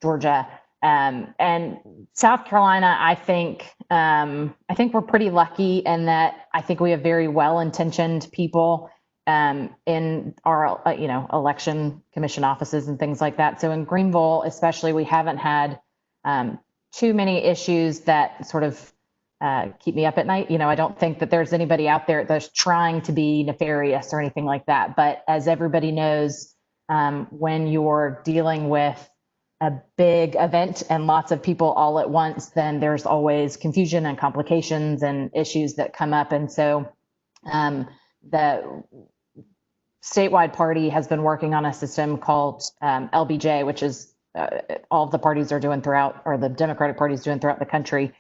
Georgia. And South Carolina, I think we're pretty lucky in that I think we have very well-intentioned people in our, election commission offices and things like that. So in Greenville, especially, we haven't had too many issues that sort of keep me up at night. I don't think that there's anybody out there that's trying to be nefarious or anything like that. But as everybody knows, when you're dealing with a big event and lots of people all at once, then there's always confusion and complications and issues that come up. And so the statewide party has been working on a system called LBJ, which is all of the parties are doing throughout, or the Democratic Party is doing throughout the country,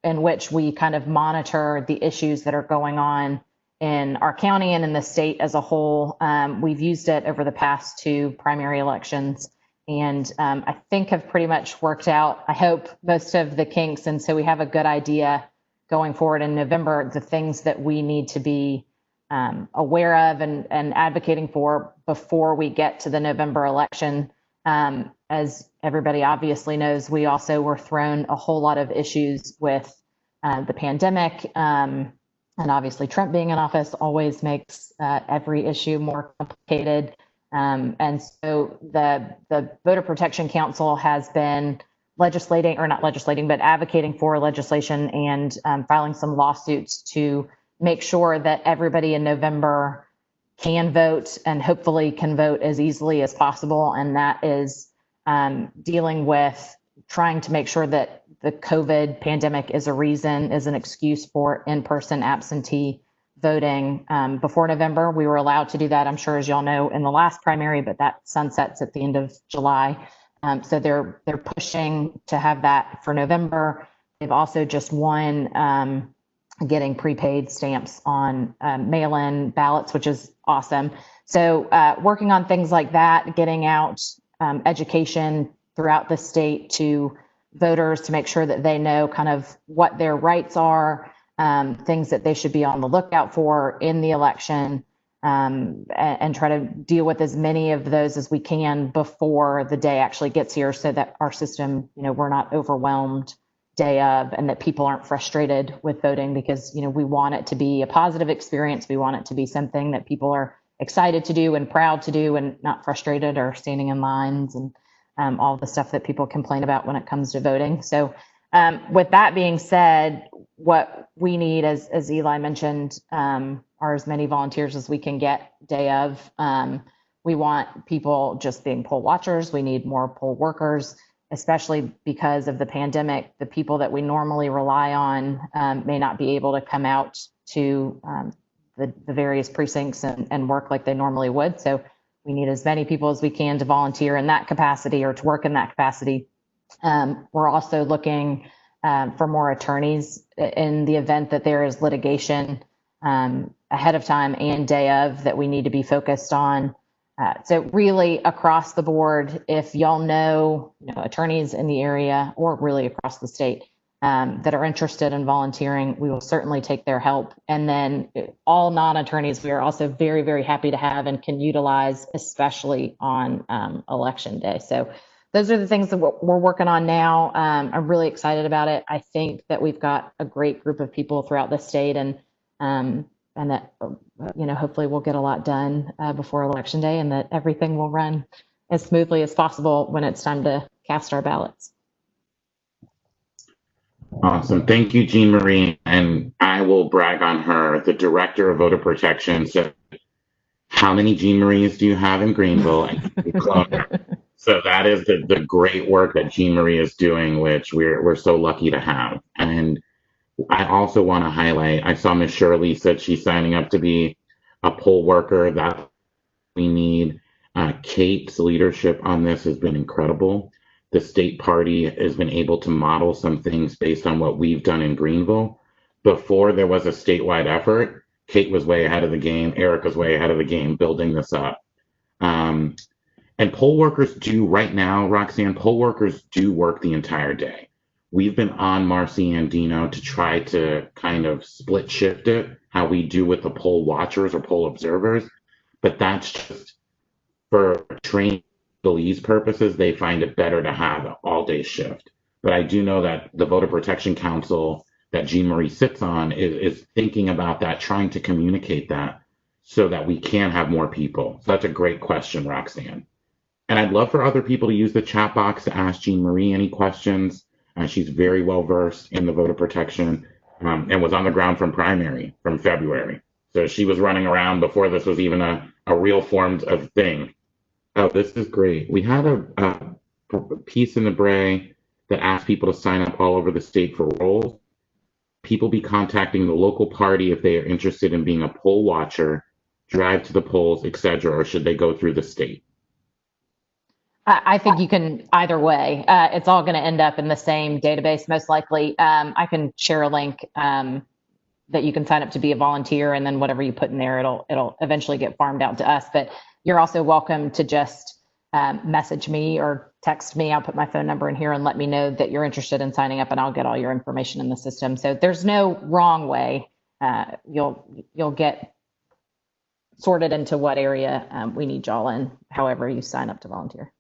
in which we kind of monitor the issues that are going on in our county and in the state as a whole. We've used it over the past 2 primary elections, and I think have pretty much worked out, I hope, most of the kinks. And so we have a good idea going forward in November, the things that we need to be aware of and advocating for before we get to the November election. As everybody obviously knows, we also were thrown a whole lot of issues with the pandemic. And obviously Trump being in office always makes every issue more complicated. And so the Voter Protection Council has been advocating for legislation and filing some lawsuits to make sure that everybody in November can vote and hopefully can vote as easily as possible. And that is dealing with trying to make sure that the COVID pandemic is an excuse for in-person absentee voting before November. We were allowed to do that, I'm sure, as y'all know, in the last primary, but that sunsets at the end of July. So they're pushing to have that for November. They've also just won getting prepaid stamps on mail-in ballots, which is awesome. So working on things like that, getting out education throughout the state to voters to make sure that they know kind of what their rights are, things that they should be on the lookout for in the election, and try to deal with as many of those as we can before the day actually gets here, so that our system, we're not overwhelmed day of, and that people aren't frustrated with voting, because we want it to be a positive experience. We want it to be something that people are excited to do and proud to do, and not frustrated or standing in lines and all the stuff that people complain about when it comes to voting. So with that being said, what we need, as Eli mentioned, are as many volunteers as we can get day of. We want people just being poll watchers. We need more poll workers, especially because of the pandemic. The people that we normally rely on may not be able to come out to the various precincts and work like they normally would. So we need as many people as we can to volunteer in that capacity or to work in that capacity. We're also looking for more attorneys in the event that there is litigation ahead of time and day of that we need to be focused on. So really across the board, if y'all know, attorneys in the area or really across the state that are interested in volunteering, we will certainly take their help. And then all non-attorneys, we are also very, very happy to have and can utilize, especially on election day. So those are the things that we're working on now. I'm really excited about it. I think that we've got a great group of people throughout the state, and that hopefully we'll get a lot done before election day, and that everything will run as smoothly as possible when it's time to cast our ballots. Awesome. Thank you, Jean Marie. And I will brag on her. The director of voter protection said, how many Jean Maries do you have in Greenville? So that is the great work that Jean Marie is doing, which we're so lucky to have. And I also want to highlight, I saw Miss Shirley said she's signing up to be a poll worker. That we need. Kate's leadership on this has been incredible. The state party has been able to model some things based on what we've done in Greenville. Before there was a statewide effort, Kate was way ahead of the game. Eric was way ahead of the game building this up. And poll workers do right now, Roxanne, poll workers do work the entire day. We've been on Marcy Andino to try to kind of split shift it, how we do with the poll watchers or poll observers. But that's just for training police purposes. They find it better to have an all-day shift. But I do know that the Voter Protection Council that Jean Marie sits on is thinking about that, trying to communicate that so that we can have more people. So that's a great question, Roxanne. And I'd love for other people to use the chat box to ask Jean Marie any questions. She's very well versed in the voter protection and was on the ground from February. So she was running around before this was even a real form of thing. Oh, this is great. We had a piece in the Bray that asked people to sign up all over the state for roles. People be contacting the local party if they are interested in being a poll watcher, drive to the polls, etc., or should they go through the state? I think you can either way. It's all going to end up in the same database, most likely. I can share a link that you can sign up to be a volunteer, and then whatever you put in there, it'll eventually get farmed out to us. But you're also welcome to just message me or text me. I'll put my phone number in here and let me know that you're interested in signing up, and I'll get all your information in the system. So there's no wrong way. You'll get sorted into what area we need y'all in, however you sign up to volunteer.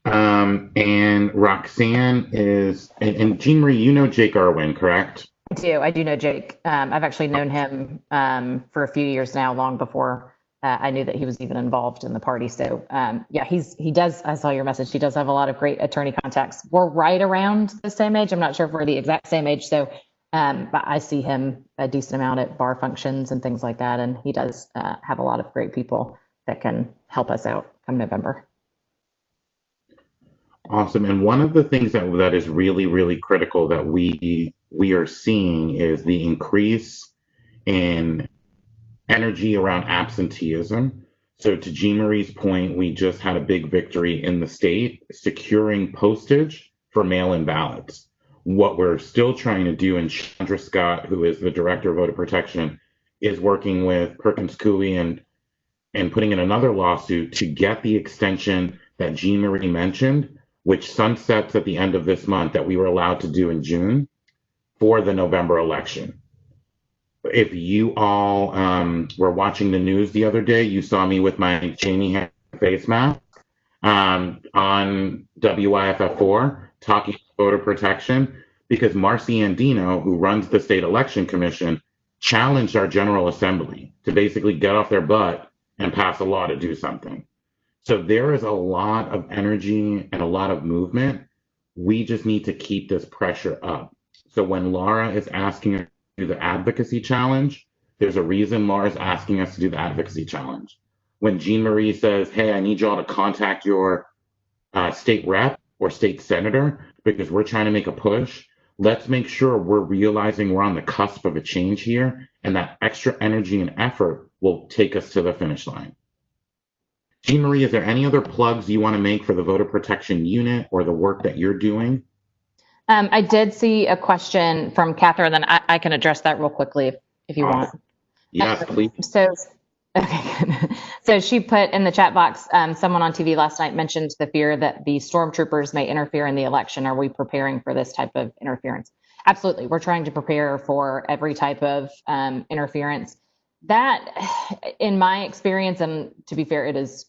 And Roxanne is, and Jean Marie, you know Jake Irwin, correct? I do know Jake. I've actually known him for a few years now, long before I knew that he was even involved in the party. So yeah, he does, I saw your message, he does have a lot of great attorney contacts. We're right around the same age. I'm not sure if we're the exact same age. So but I see him a decent amount at bar functions and things like that. And he does have a lot of great people that can help us out come November. Awesome. And one of the things that is really, really critical that we are seeing is the increase in energy around absenteeism. So to Jean Marie's point, we just had a big victory in the state securing postage for mail-in ballots. What we're still trying to do, and Chandra Scott, who is the director of voter protection, is working with Perkins Coie and putting in another lawsuit to get the extension that Jean Marie mentioned, which sunsets at the end of this month, that we were allowed to do in June for the November election. If you all were watching the news the other day, you saw me with my Cheney face mask. on WIFF4 talking about voter protection because Marcy Andino, who runs the state election commission, challenged our General Assembly to basically get off their butt and pass a law to do something. So there is a lot of energy and a lot of movement. We just need to keep this pressure up. So when Laura is asking us to do the advocacy challenge, there's a reason Laura's asking us to do the advocacy challenge. When Jean Marie says, hey, I need y'all to contact your state rep or state senator because we're trying to make a push, let's make sure we're realizing we're on the cusp of a change here and that extra energy and effort will take us to the finish line. Jean Marie, is there any other plugs you want to make for the voter protection unit or the work that you're doing? I did see a question from Catherine, then I can address that real quickly if you want. Yes, please. So, okay, good. So she put in the chat box, someone on TV last night mentioned the fear that the stormtroopers may interfere in the election. Are we preparing for this type of interference? Absolutely. We're trying to prepare for every type of interference. That, in my experience, and to be fair, it is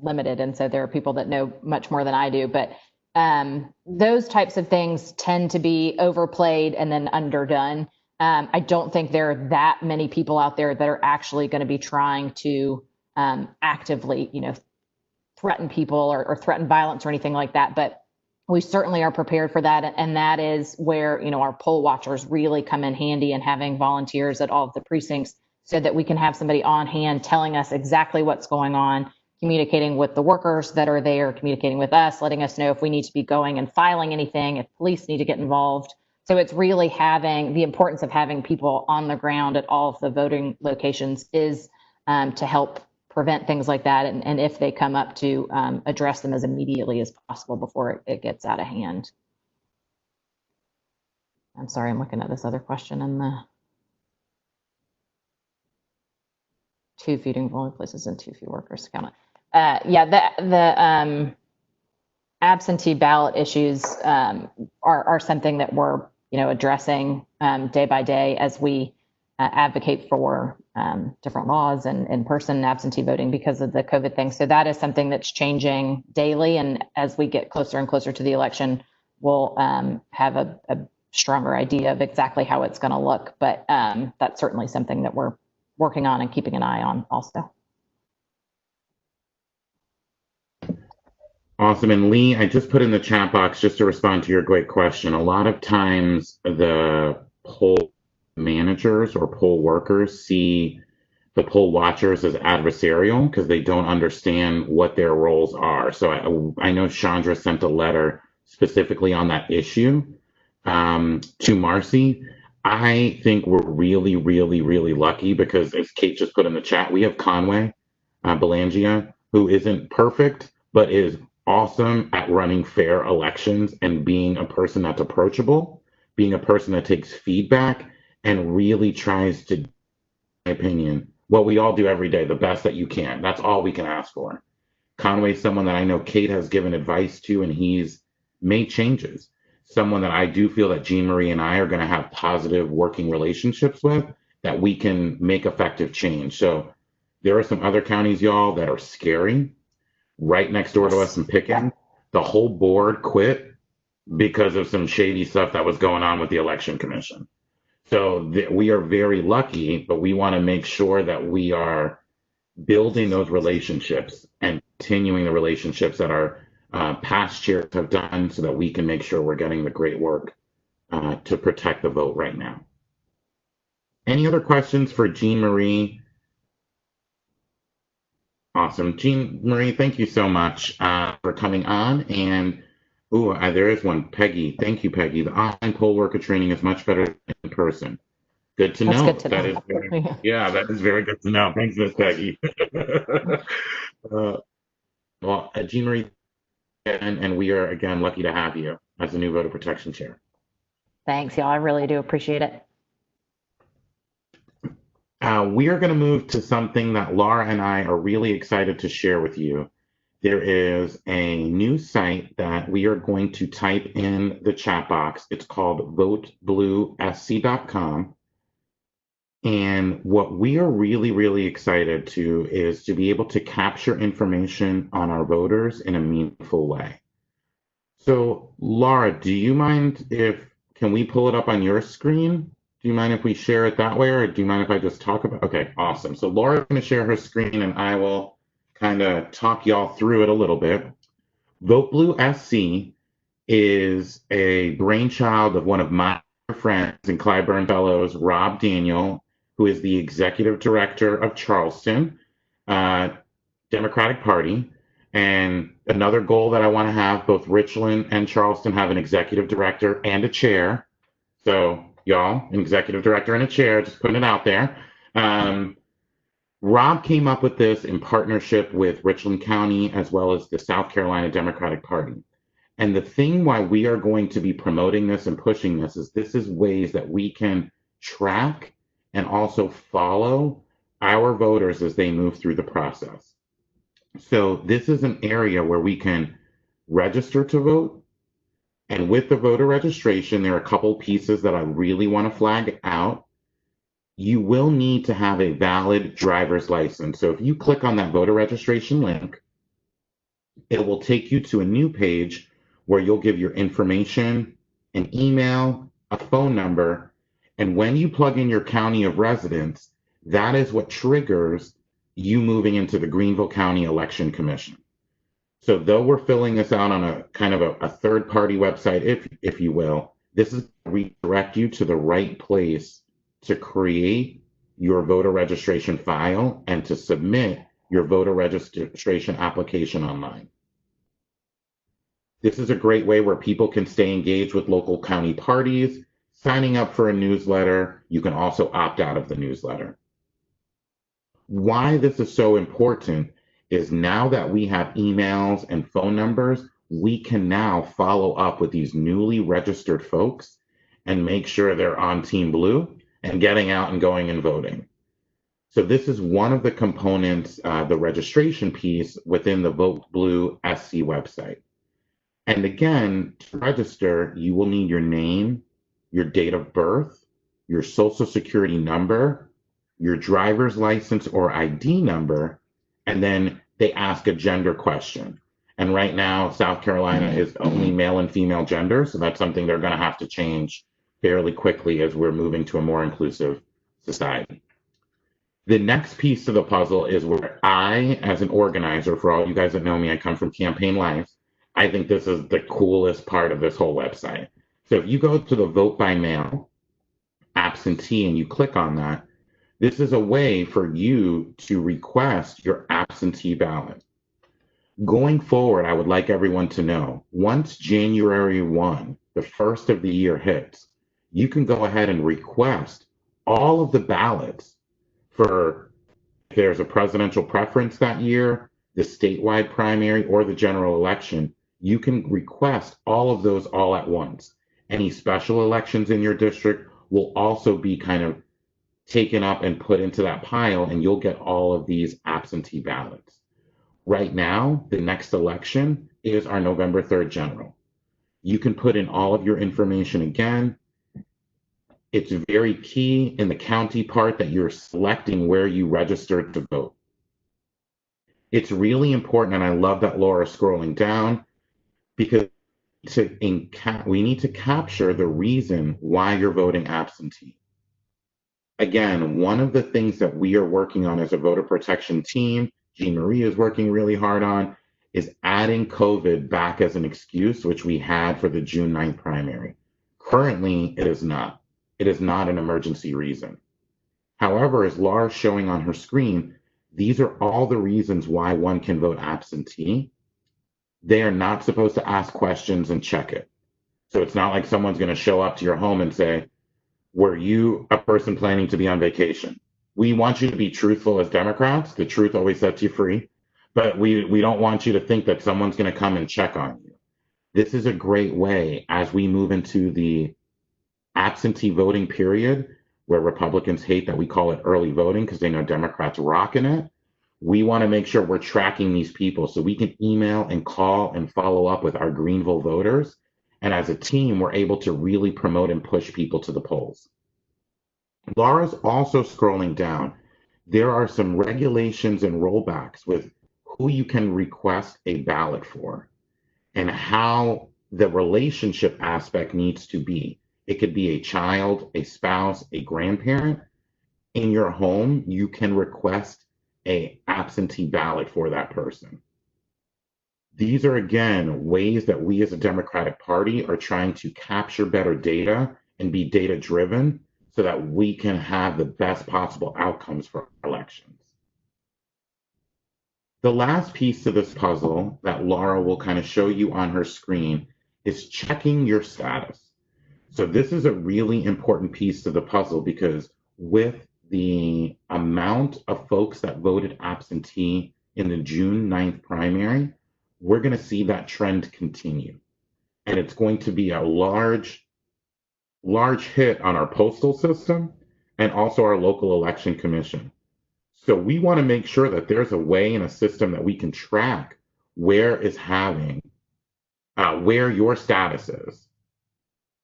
limited. And so there are people that know much more than I do, but those types of things tend to be overplayed and then underdone. I don't think there are that many people out there that are actually going to be trying to actively, threaten people or threaten violence or anything like that. But we certainly are prepared for that. And that is where, our poll watchers really come in handy, and having volunteers at all of the precincts so that we can have somebody on hand telling us exactly what's going on, communicating with the workers that are there, communicating with us, letting us know if we need to be going and filing anything, if police need to get involved. So it's really having the importance of having people on the ground at all of the voting locations is to help prevent things like that. And if they come up, to address them as immediately as possible before it gets out of hand. I'm sorry, I'm looking at this other question in the 2 feeding polling places and 2 few workers to count it. The absentee ballot issues are something that we're addressing day by day as we advocate for different laws and in-person absentee voting because of the COVID thing. So that is something that's changing daily, and as we get closer and closer to the election, we'll have a stronger idea of exactly how it's going to look. But that's certainly something that we're working on and keeping an eye on also. Awesome. And Lee, I just put in the chat box just to respond to your great question. A lot of times the poll managers or poll workers see the poll watchers as adversarial because they don't understand what their roles are. So I know Chandra sent a letter specifically on that issue to Marcy. I think we're really, really, really lucky because, as Kate just put in the chat, we have Conway Belangia, who isn't perfect, but is awesome at running fair elections and being a person that's approachable, being a person that takes feedback and really tries to, in my opinion, what we all do every day, the best that you can. That's all we can ask for. Conway's someone that I know Kate has given advice to, and he's made changes. Someone that I do feel that Jean Marie and I are going to have positive working relationships with, that we can make effective change. So there are some other counties, y'all, that are scary. Right next door to us in Pickens, the whole board quit because of some shady stuff that was going on with the election commission. So we are very lucky, but we want to make sure that we are building those relationships and continuing the relationships that our past chairs have done so that we can make sure we're getting the great work to protect the vote right now. Any other questions for Jean Marie? Awesome. Jean Marie, thank you so much for coming on. And there is one. Peggy. Thank you, Peggy. The online poll worker training is much better in person. Good to know. Good to know. Is very, yeah, that is very good to know. Thanks, Miss Peggy. Jean Marie, and we are, again, lucky to have you as the new voter protection chair. Thanks, y'all. I really do appreciate it. We are going to move to something that Laura and I are really excited to share with you. There is a new site that we are going to type in the chat box. It's called votebluesc.com. And what we are really, really excited to is to be able to capture information on our voters in a meaningful way. So, Laura, do you mind can we pull it up on your screen? Do you mind if we share it that way, or do you mind if I just talk about? Okay, awesome. So Laura's going to share her screen, and I will kind of talk y'all through it a little bit. Vote Blue SC is a brainchild of one of my friends and Clyburn Fellows, Rob Daniel, who is the executive director of Charleston Democratic Party. And another goal that I want to have, both Richland and Charleston have an executive director and a chair. So, y'all, an executive director and a chair, just putting it out there. Rob came up with this in partnership with Richland County as well as the South Carolina Democratic Party. And the thing why we are going to be promoting this and pushing this is ways that we can track and also follow our voters as they move through the process. So this is an area where we can register to vote. And with the voter registration, there are a couple pieces that I really want to flag out. You will need to have a valid driver's license. So if you click on that voter registration link, it will take you to a new page where you'll give your information, an email, a phone number, and when you plug in your county of residence, that is what triggers you moving into the Greenville County Election Commission. So though we're filling this out on a kind of a third-party website, if you will, this is to redirect you to the right place to create your voter registration file and to submit your voter registration application online. This is a great way where people can stay engaged with local county parties, signing up for a newsletter. You can also opt out of the newsletter. Why this is so important is now that we have emails and phone numbers, we can now follow up with these newly registered folks and make sure they're on Team Blue and getting out and going and voting. So this is one of the components, the registration piece within the Vote Blue SC website. And again, to register, you will need your name, your date of birth, your social security number, your driver's license or ID number, and then they ask a gender question. And right now, South Carolina is only male and female gender, so that's something they're going to have to change fairly quickly as we're moving to a more inclusive society. The next piece of the puzzle is where I, as an organizer, for all you guys that know me, I come from Campaign Life. I think this is the coolest part of this whole website. So if you go to the vote by mail absentee and you click on that, this is a way for you to request your absentee ballot. Going forward, I would like everyone to know, once January 1, the first of the year hits, you can go ahead and request all of the ballots for if there's a presidential preference that year, the statewide primary, or the general election. You can request all of those all at once. Any special elections in your district will also be kind of taken up and put into that pile, and you'll get all of these absentee ballots. Right now, the next election is our November 3rd general. You can put in all of your information again. It's very key in the county part that you're selecting where you registered to vote. It's really important, and I love that Laura's scrolling down, because we need to capture the reason why you're voting absentee. Again, one of the things that we are working on as a voter protection team, Jean Marie is working really hard on, is adding COVID back as an excuse, which we had for the June 9th primary. Currently, it is not. It is not an emergency reason. However, as Laura's showing on her screen, these are all the reasons why one can vote absentee. They are not supposed to ask questions and check it. So it's not like someone's going to show up to your home and say, were you a person planning to be on vacation? We want you to be truthful as Democrats. The truth always sets you free. But we don't want you to think that someone's going to come and check on you. This is a great way as we move into the absentee voting period, where Republicans hate that we call it early voting because they know Democrats rocking it. We want to make sure we're tracking these people so we can email and call and follow up with our Greenville voters. And as a team, we're able to really promote and push people to the polls. Laura's also scrolling down. There are some regulations and rollbacks with who you can request a ballot for and how the relationship aspect needs to be. It could be a child, a spouse, a grandparent. In your home, you can request a absentee ballot for that person. These are again ways that we as a Democratic Party are trying to capture better data and be data driven so that we can have the best possible outcomes for elections. The last piece to this puzzle that Laura will kind of show you on her screen is checking your status. So this is a really important piece to the puzzle because with the amount of folks that voted absentee in the June 9th primary, we're going to see that trend continue. And it's going to be a large hit on our postal system and also our local election commission. So we want to make sure that there's a way in a system that we can track where your status is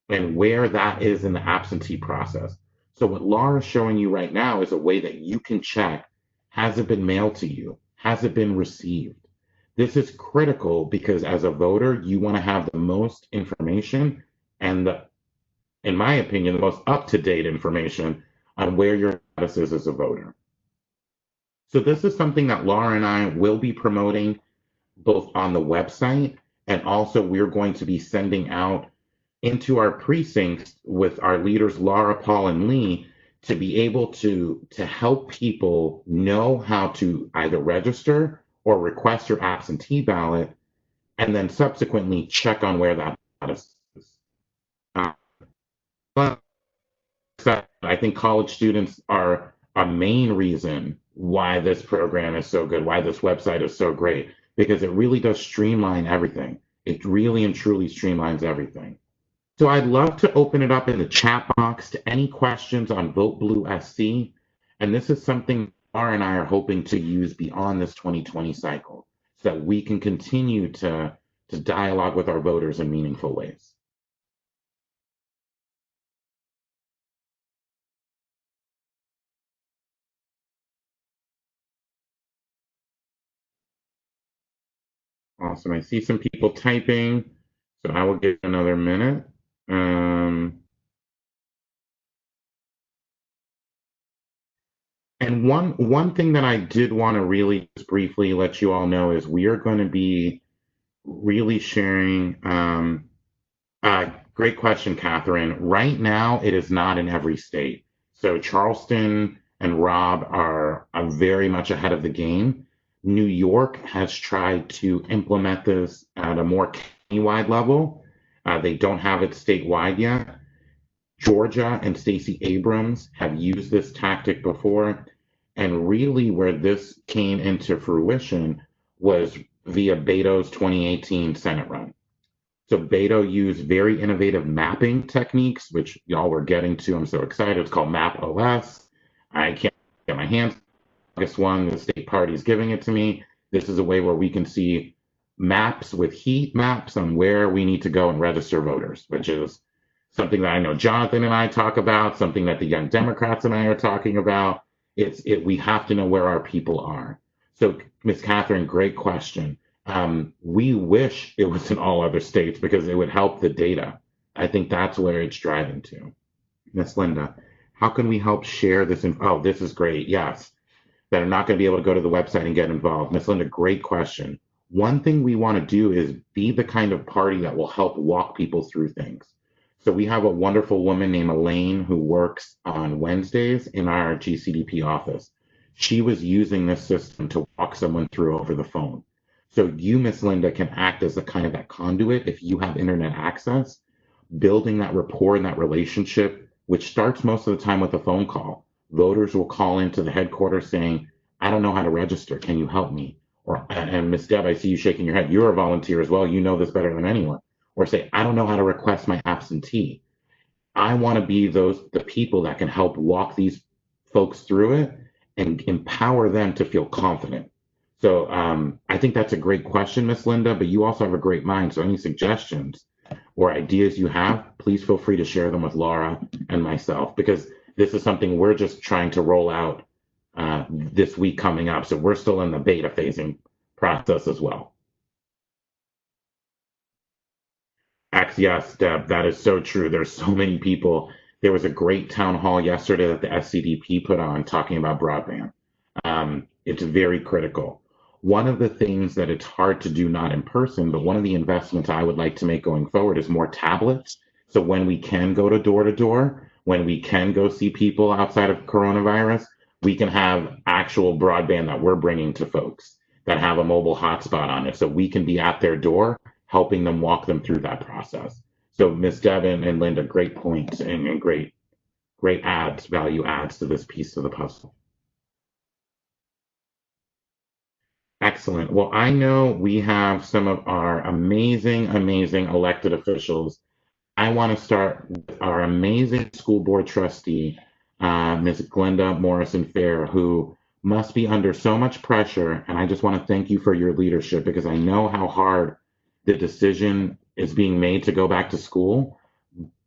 and where that is in the absentee process. So what Laura's showing you right now is a way that you can check, has it been mailed to you? Has it been received? This is critical because as a voter, you want to have the most information and in my opinion, the most up-to-date information on where your status is as a voter. So this is something that Laura and I will be promoting both on the website and also we're going to be sending out into our precincts with our leaders, Laura, Paul, and Lee, to be able to help people know how to either register or request your absentee ballot, and then subsequently check on where that status is. But I think college students are a main reason why this program is so good, why this website is so great, because it really does streamline everything. It really and truly streamlines everything. So I'd love to open it up in the chat box to any questions on Vote Blue SC. And this is something Laura and I are hoping to use beyond this 2020 cycle so that we can continue to dialogue with our voters in meaningful ways. Awesome. I see some people typing, so I will give another minute. And one thing that I did want to really just briefly let you all know is we are going to be really sharing. Great question, Catherine. Right now, it is not in every state. So Charleston and Rob are very much ahead of the game. New York has tried to implement this at a more county-wide level. They don't have it statewide yet. Georgia and Stacey Abrams have used this tactic before. And really where this came into fruition was via Beto's 2018 Senate run. So Beto used very innovative mapping techniques, which y'all were getting to. I'm so excited. It's called Map OS. I can't get my hands on August 1, the state party is giving it to me. This is a way where we can see maps with heat maps on where we need to go and register voters, which is something that I know Jonathan and I talk about, something that the Young Democrats and I are talking about. We have to know where our people are. So, Ms. Catherine, great question. We wish it was in all other states because it would help the data. I think that's where it's driving to. Ms. Linda, how can we help share this? Oh, this is great. Yes, that are not going to be able to go to the website and get involved. Ms. Linda, great question. One thing we want to do is be the kind of party that will help walk people through things. So we have a wonderful woman named Elaine who works on Wednesdays in our GCDP office. She was using this system to walk someone through over the phone. So you, Miss Linda, can act as a kind of that conduit if you have internet access, building that rapport and that relationship, which starts most of the time with a phone call. Voters will call into the headquarters saying, I don't know how to register. Can you help me? And Miss Deb, I see you shaking your head. You're a volunteer as well. You know this better than anyone. Or say, I don't know how to request my absentee. I want to be the people that can help walk these folks through it and empower them to feel confident. So I think that's a great question, Miss Linda, but you also have a great mind. So any suggestions or ideas you have, please feel free to share them with Laura and myself, because This is something we're just trying to roll out this week coming up. So we're still in the beta phasing process as well. Yes, Deb, that is so true. There's so many people. There was a great town hall yesterday that the SCDP put on talking about broadband. It's very critical. One of the things that it's hard to do not in person, but one of the investments I would like to make going forward is more tablets. So when we can go to door, when we can go see people outside of coronavirus, we can have actual broadband that we're bringing to folks that have a mobile hotspot on it. So we can be at their door helping them walk them through that process. So Ms. Devin and Linda, great points and great value adds to this piece of the puzzle. Excellent. Well, I know we have some of our amazing elected officials. I want to start with our amazing school board trustee, Ms. Glenda Morrison-Fair, who must be under so much pressure. And I just want to thank you for your leadership because I know how hard the decision is being made to go back to school,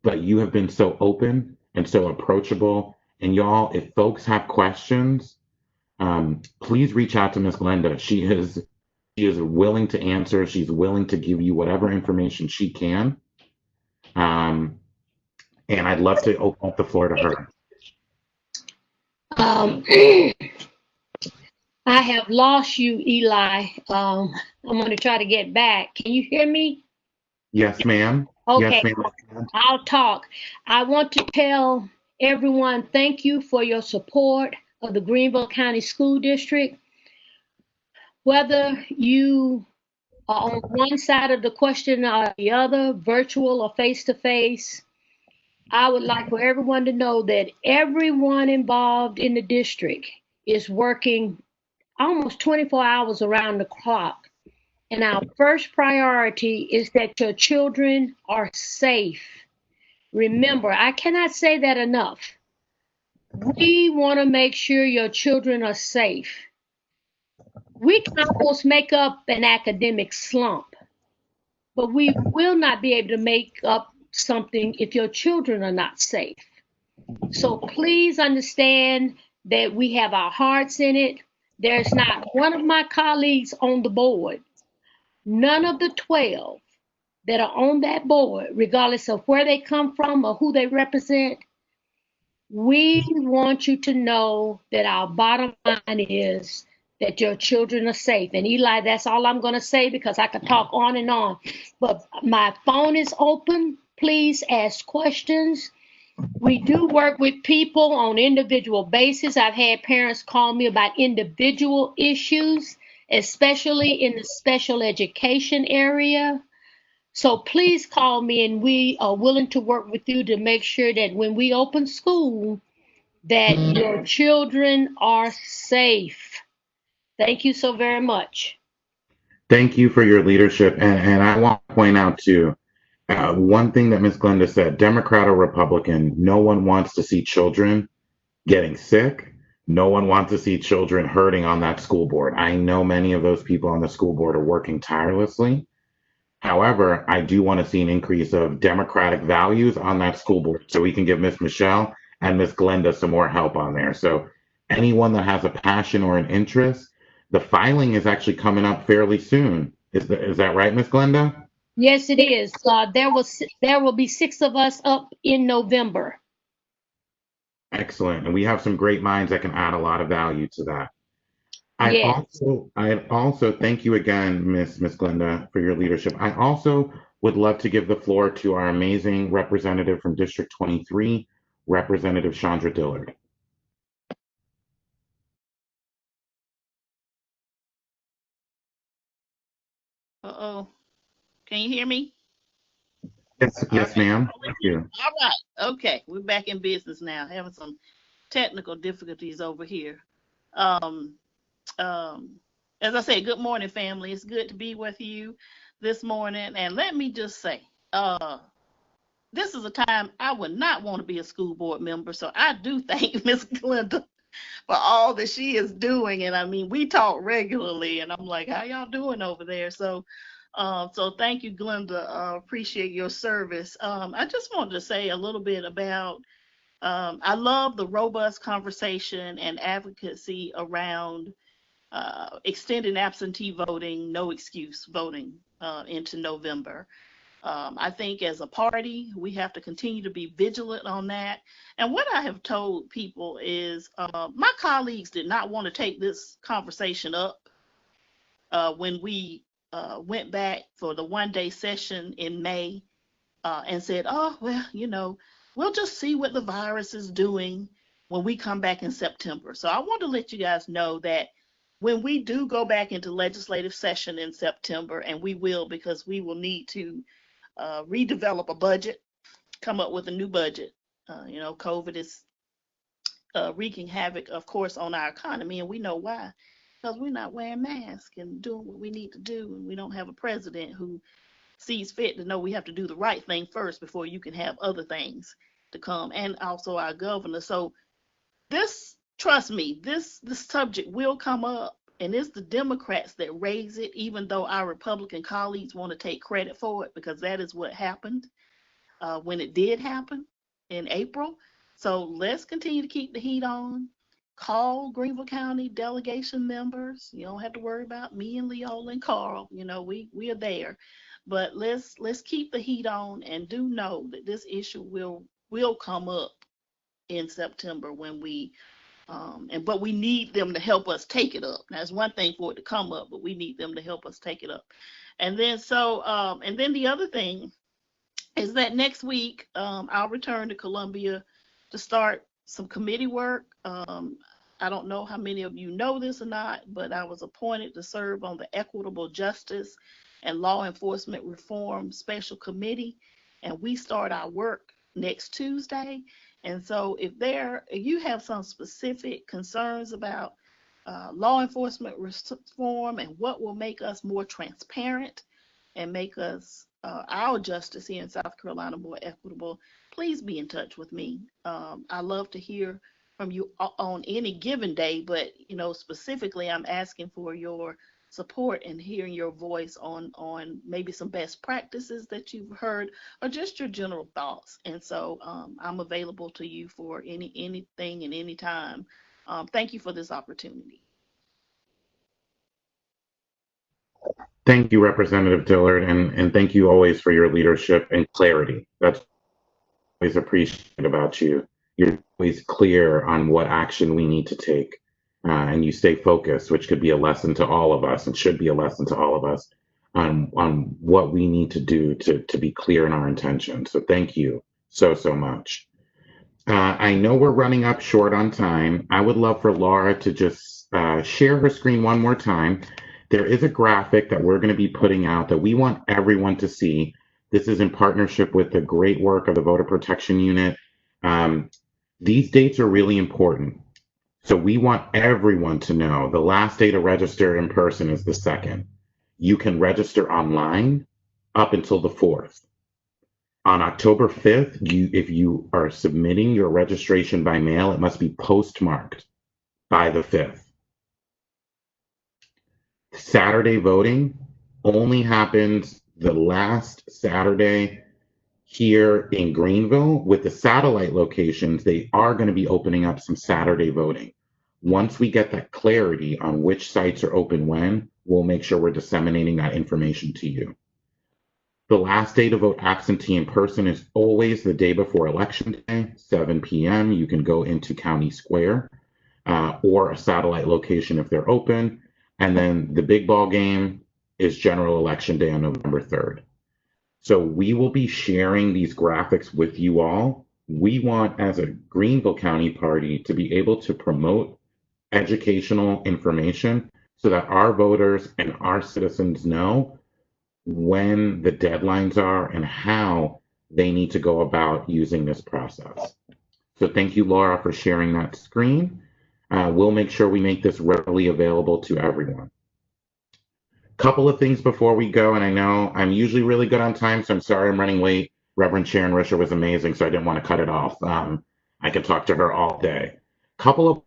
but you have been so open and so approachable. And y'all, if folks have questions, please reach out to Miss Glenda. She is willing to answer. She's willing to give you whatever information she can. And I'd love to open up the floor to her. I have lost you, Eli. I'm going to try to get back. Can you hear me? Yes, ma'am. Okay, Yes, ma'am. I'll talk. I want to tell everyone thank you for your support of the Greenville County School District. Whether you are on one side of the question or the other, virtual or face-to-face, I would like for everyone to know that everyone involved in the district is working almost 24 hours around the clock. And our first priority is that your children are safe. Remember, I cannot say that enough. We want to make sure your children are safe. We can almost make up an academic slump, but we will not be able to make up something if your children are not safe. So please understand that we have our hearts in it. There's not one of my colleagues on the board, none of the 12 that are on that board, regardless of where they come from or who they represent. We want you to know that our bottom line is that your children are safe. And Eli, that's all I'm going to say because I could talk on and on. But my phone is open. Please ask questions. We do work with people on individual basis. I've had parents call me about individual issues, especially in the special education area. So please call me and we are willing to work with you to make sure that when we open school, that your children are safe. Thank you so very much. Thank you for your leadership. And I want to point out too, one thing that Ms. Glenda said, Democrat or Republican, no one wants to see children getting sick. No one wants to see children hurting on that school board. I know many of those people on the school board are working tirelessly. However, I do want to see an increase of democratic values on that school board so we can give Miss Michelle and Miss Glenda some more help on there. So anyone that has a passion or an interest, the filing is actually coming up fairly soon. Is that right, Miss Glenda? Yes, it is. There will be 6 of us up in November. Excellent. And we have some great minds that can add a lot of value to that. Yes. I also thank you again, Miss Glenda, for your leadership. I also would love to give the floor to our amazing representative from District 23, Representative Chandra Dillard. Uh-oh. Can you hear me? Yes, ma'am. Thank you. All right. Okay. We're back in business now. Having some technical difficulties over here. As I said, good morning, family. It's good to be with you this morning. And let me just say, this is a time I would not want to be a school board member. So I do thank Miss Glenda for all that she is doing. And I mean, we talk regularly and I'm like, how y'all doing over there? So thank you, Glenda. Appreciate your service. I just wanted to say a little bit about I love the robust conversation and advocacy around extending absentee voting, no excuse voting into November. I think as a party, we have to continue to be vigilant on that. And what I have told people is my colleagues did not want to take this conversation up when we went back for the one-day session in May and said, oh, well, we'll just see what the virus is doing when we come back in September. So I want to let you guys know that when we do go back into legislative session in September, and we will, because we will need to redevelop a budget, come up with a new budget. COVID is wreaking havoc, of course, on our economy, and we know why. Because we're not wearing masks and doing what we need to do, and we don't have a president who sees fit to know we have to do the right thing first before you can have other things to come, and also our governor. So trust me, this subject will come up, and it's the Democrats that raise it, even though our Republican colleagues want to take credit for it, because that is what happened when it did happen in April. So let's continue to keep the heat on. Call Greenville County delegation members. You don't have to worry about me and Leola and Carl. We are there. But let's keep the heat on, and do know that this issue will come up in September when we but we need them to help us take it up. Now, it's one thing for it to come up, but we need them to help us take it up. And then the other thing is that next week I'll return to Columbia to start some committee work. I don't know how many of you know this or not, but I was appointed to serve on the Equitable Justice and Law Enforcement Reform Special Committee, and we start our work next Tuesday. And so if you have some specific concerns about law enforcement reform and what will make us more transparent and make us our justice here in South Carolina more equitable, please be in touch with me. I love to hear from you on any given day, but specifically I'm asking for your support and hearing your voice on maybe some best practices that you've heard, or just your general thoughts. And so I'm available to you for anything and any time. Thank you for this opportunity. Thank you, Representative Dillard, and thank you always for your leadership and clarity. That's always appreciated about you. You're always clear on what action we need to take. And you stay focused, which could be a lesson to all of us, and should be a lesson to all of us on what we need to do to be clear in our intentions. So thank you so much. I know we're running up short on time. I would love for Laura to just share her screen one more time. There is a graphic that we're going to be putting out that we want everyone to see. This is in partnership with the great work of the Voter Protection Unit. These dates are really important. So we want everyone to know the last day to register in person is the 2nd. You can register online up until the 4th. On October 5th, if you are submitting your registration by mail, it must be postmarked by the 5th. Saturday voting only happens the last Saturday here in Greenville. With the satellite locations, they are going to be opening up some Saturday voting. Once we get that clarity on which sites are open when, we'll make sure we're disseminating that information to you. The last day to vote absentee in person is always the day before Election Day, 7 p.m. You can go into County Square or a satellite location if they're open. And then the big ball game is General Election Day on November 3rd. So we will be sharing these graphics with you all. We want, as a Greenville County party, to be able to promote educational information so that our voters and our citizens know when the deadlines are and how they need to go about using this process. So thank you, Laura, for sharing that screen. We'll make sure we make this readily available to everyone. Couple of things before we go, and I know I'm usually really good on time, so I'm sorry I'm running late. Reverend Sharon Risher was amazing, so I didn't want to cut it off. I could talk to her all day. Couple of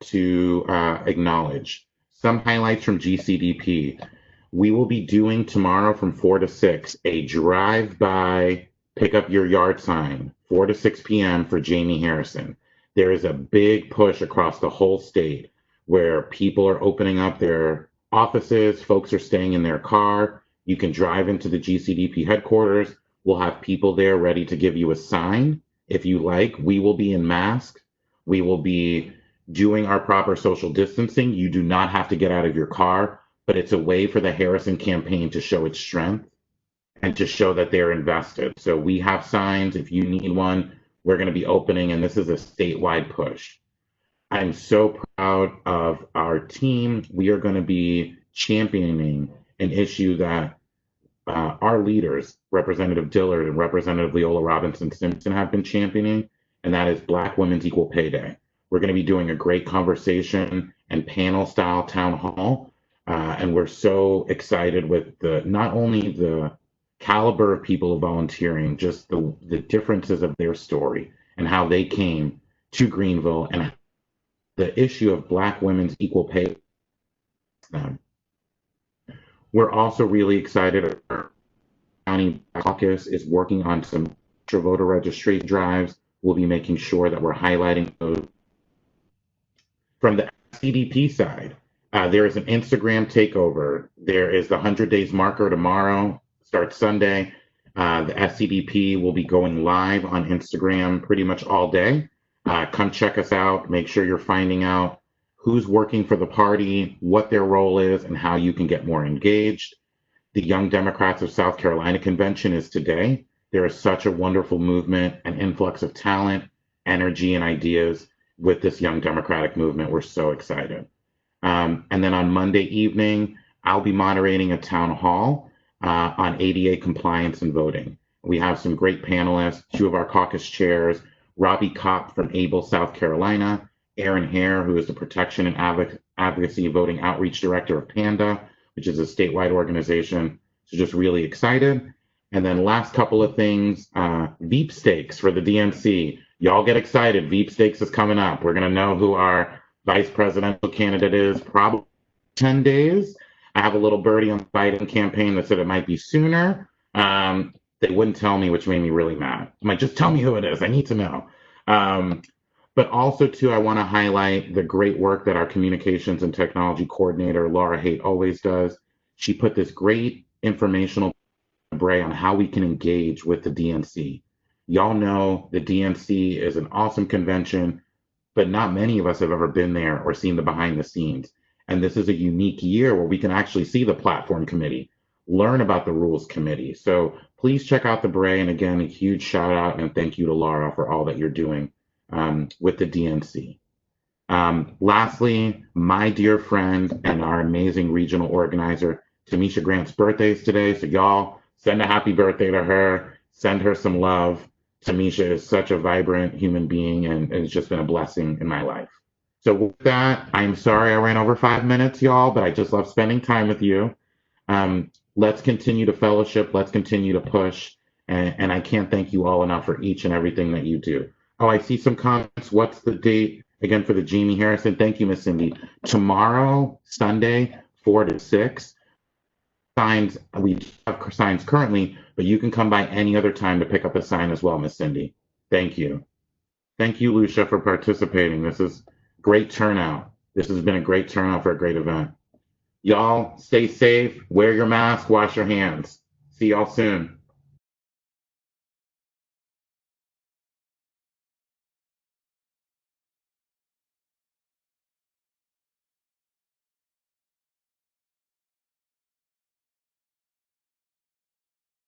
to acknowledge some highlights from GCDP. We will be doing tomorrow from 4 to 6 a drive-by pick up your yard sign, 4 to 6 p.m. for Jamie Harrison. There is a big push across the whole state where people are opening up their offices, folks are staying in their car. You can drive into the GCDP headquarters. We'll have people there ready to give you a sign if you like. We will be in masks. We will be doing our proper social distancing. You do not have to get out of your car, but it's a way for the Harrison campaign to show its strength and to show that they're invested. So we have signs. If you need one, we're going to be opening, and this is a statewide push. I'm so proud of our team. We are going to be championing an issue that our leaders, Representative Dillard and Representative Leola Robinson Simpson, have been championing, and that is Black Women's Equal Pay Day. We're going to be doing a great conversation and panel style town hall, and we're so excited with not only the caliber of people volunteering, just the differences of their story and how they came to Greenville and the issue of Black women's equal pay. We're also really excited. Our county caucus is working on some voter registration drives. We'll be making sure that we're highlighting those. From the CDP side, there is an Instagram takeover. There is the 100 Days marker tomorrow, starts Sunday. The SCDP will be going live on Instagram pretty much all day. Come check us out. Make sure you're finding out who's working for the party, what their role is, and how you can get more engaged. The Young Democrats of South Carolina convention is today. There is such a wonderful movement, an influx of talent, energy, and ideas with this Young Democratic movement. We're so excited. And then on Monday evening, I'll be moderating a town hall on ADA compliance and voting. We have some great panelists, two of our caucus chairs, Robbie Kopp from Able, South Carolina, Aaron Hare, who is the Protection and Advocacy Voting Outreach Director of PANDA, which is a statewide organization. So just really excited. And then last couple of things, Veep Stakes for the DNC. Y'all get excited. Veep Stakes is coming up. We're going to know who our vice presidential candidate is probably 10 days. I have a little birdie on the Biden campaign that said it might be sooner. They wouldn't tell me, which made me really mad. I'm like, just tell me who it is. I need to know. But also, too, I want to highlight the great work that our communications and technology coordinator, Laura Haight, always does. She put this great informational array on how we can engage with the DNC. Y'all know the DNC is an awesome convention, but not many of us have ever been there or seen the behind the scenes. And this is a unique year where we can actually see the platform committee, learn about the rules committee. So please check out the Bray. And again, a huge shout out and thank you to Laura for all that you're doing with the DNC. Lastly, my dear friend and our amazing regional organizer, Tamisha Grant's birthday is today. So y'all send a happy birthday to her, send her some love. Tamisha is such a vibrant human being and it's just been a blessing in my life. So with that, I'm sorry I ran over 5 minutes, y'all, but I just love spending time with you. Let's continue to fellowship. Let's continue to push. And I can't thank you all enough for each and everything that you do. Oh, I see some comments. What's the date again for the Jamie Harrison? Thank you, Miss Cindy. Tomorrow, Sunday, 4 to 6. Signs, we have signs currently, but you can come by any other time to pick up a sign as well, Miss Cindy. Thank you. Thank you, Lucia, for participating. This is great turnout. This has been a great turnout for a great event. Y'all stay safe, wear your mask, wash your hands. See y'all soon.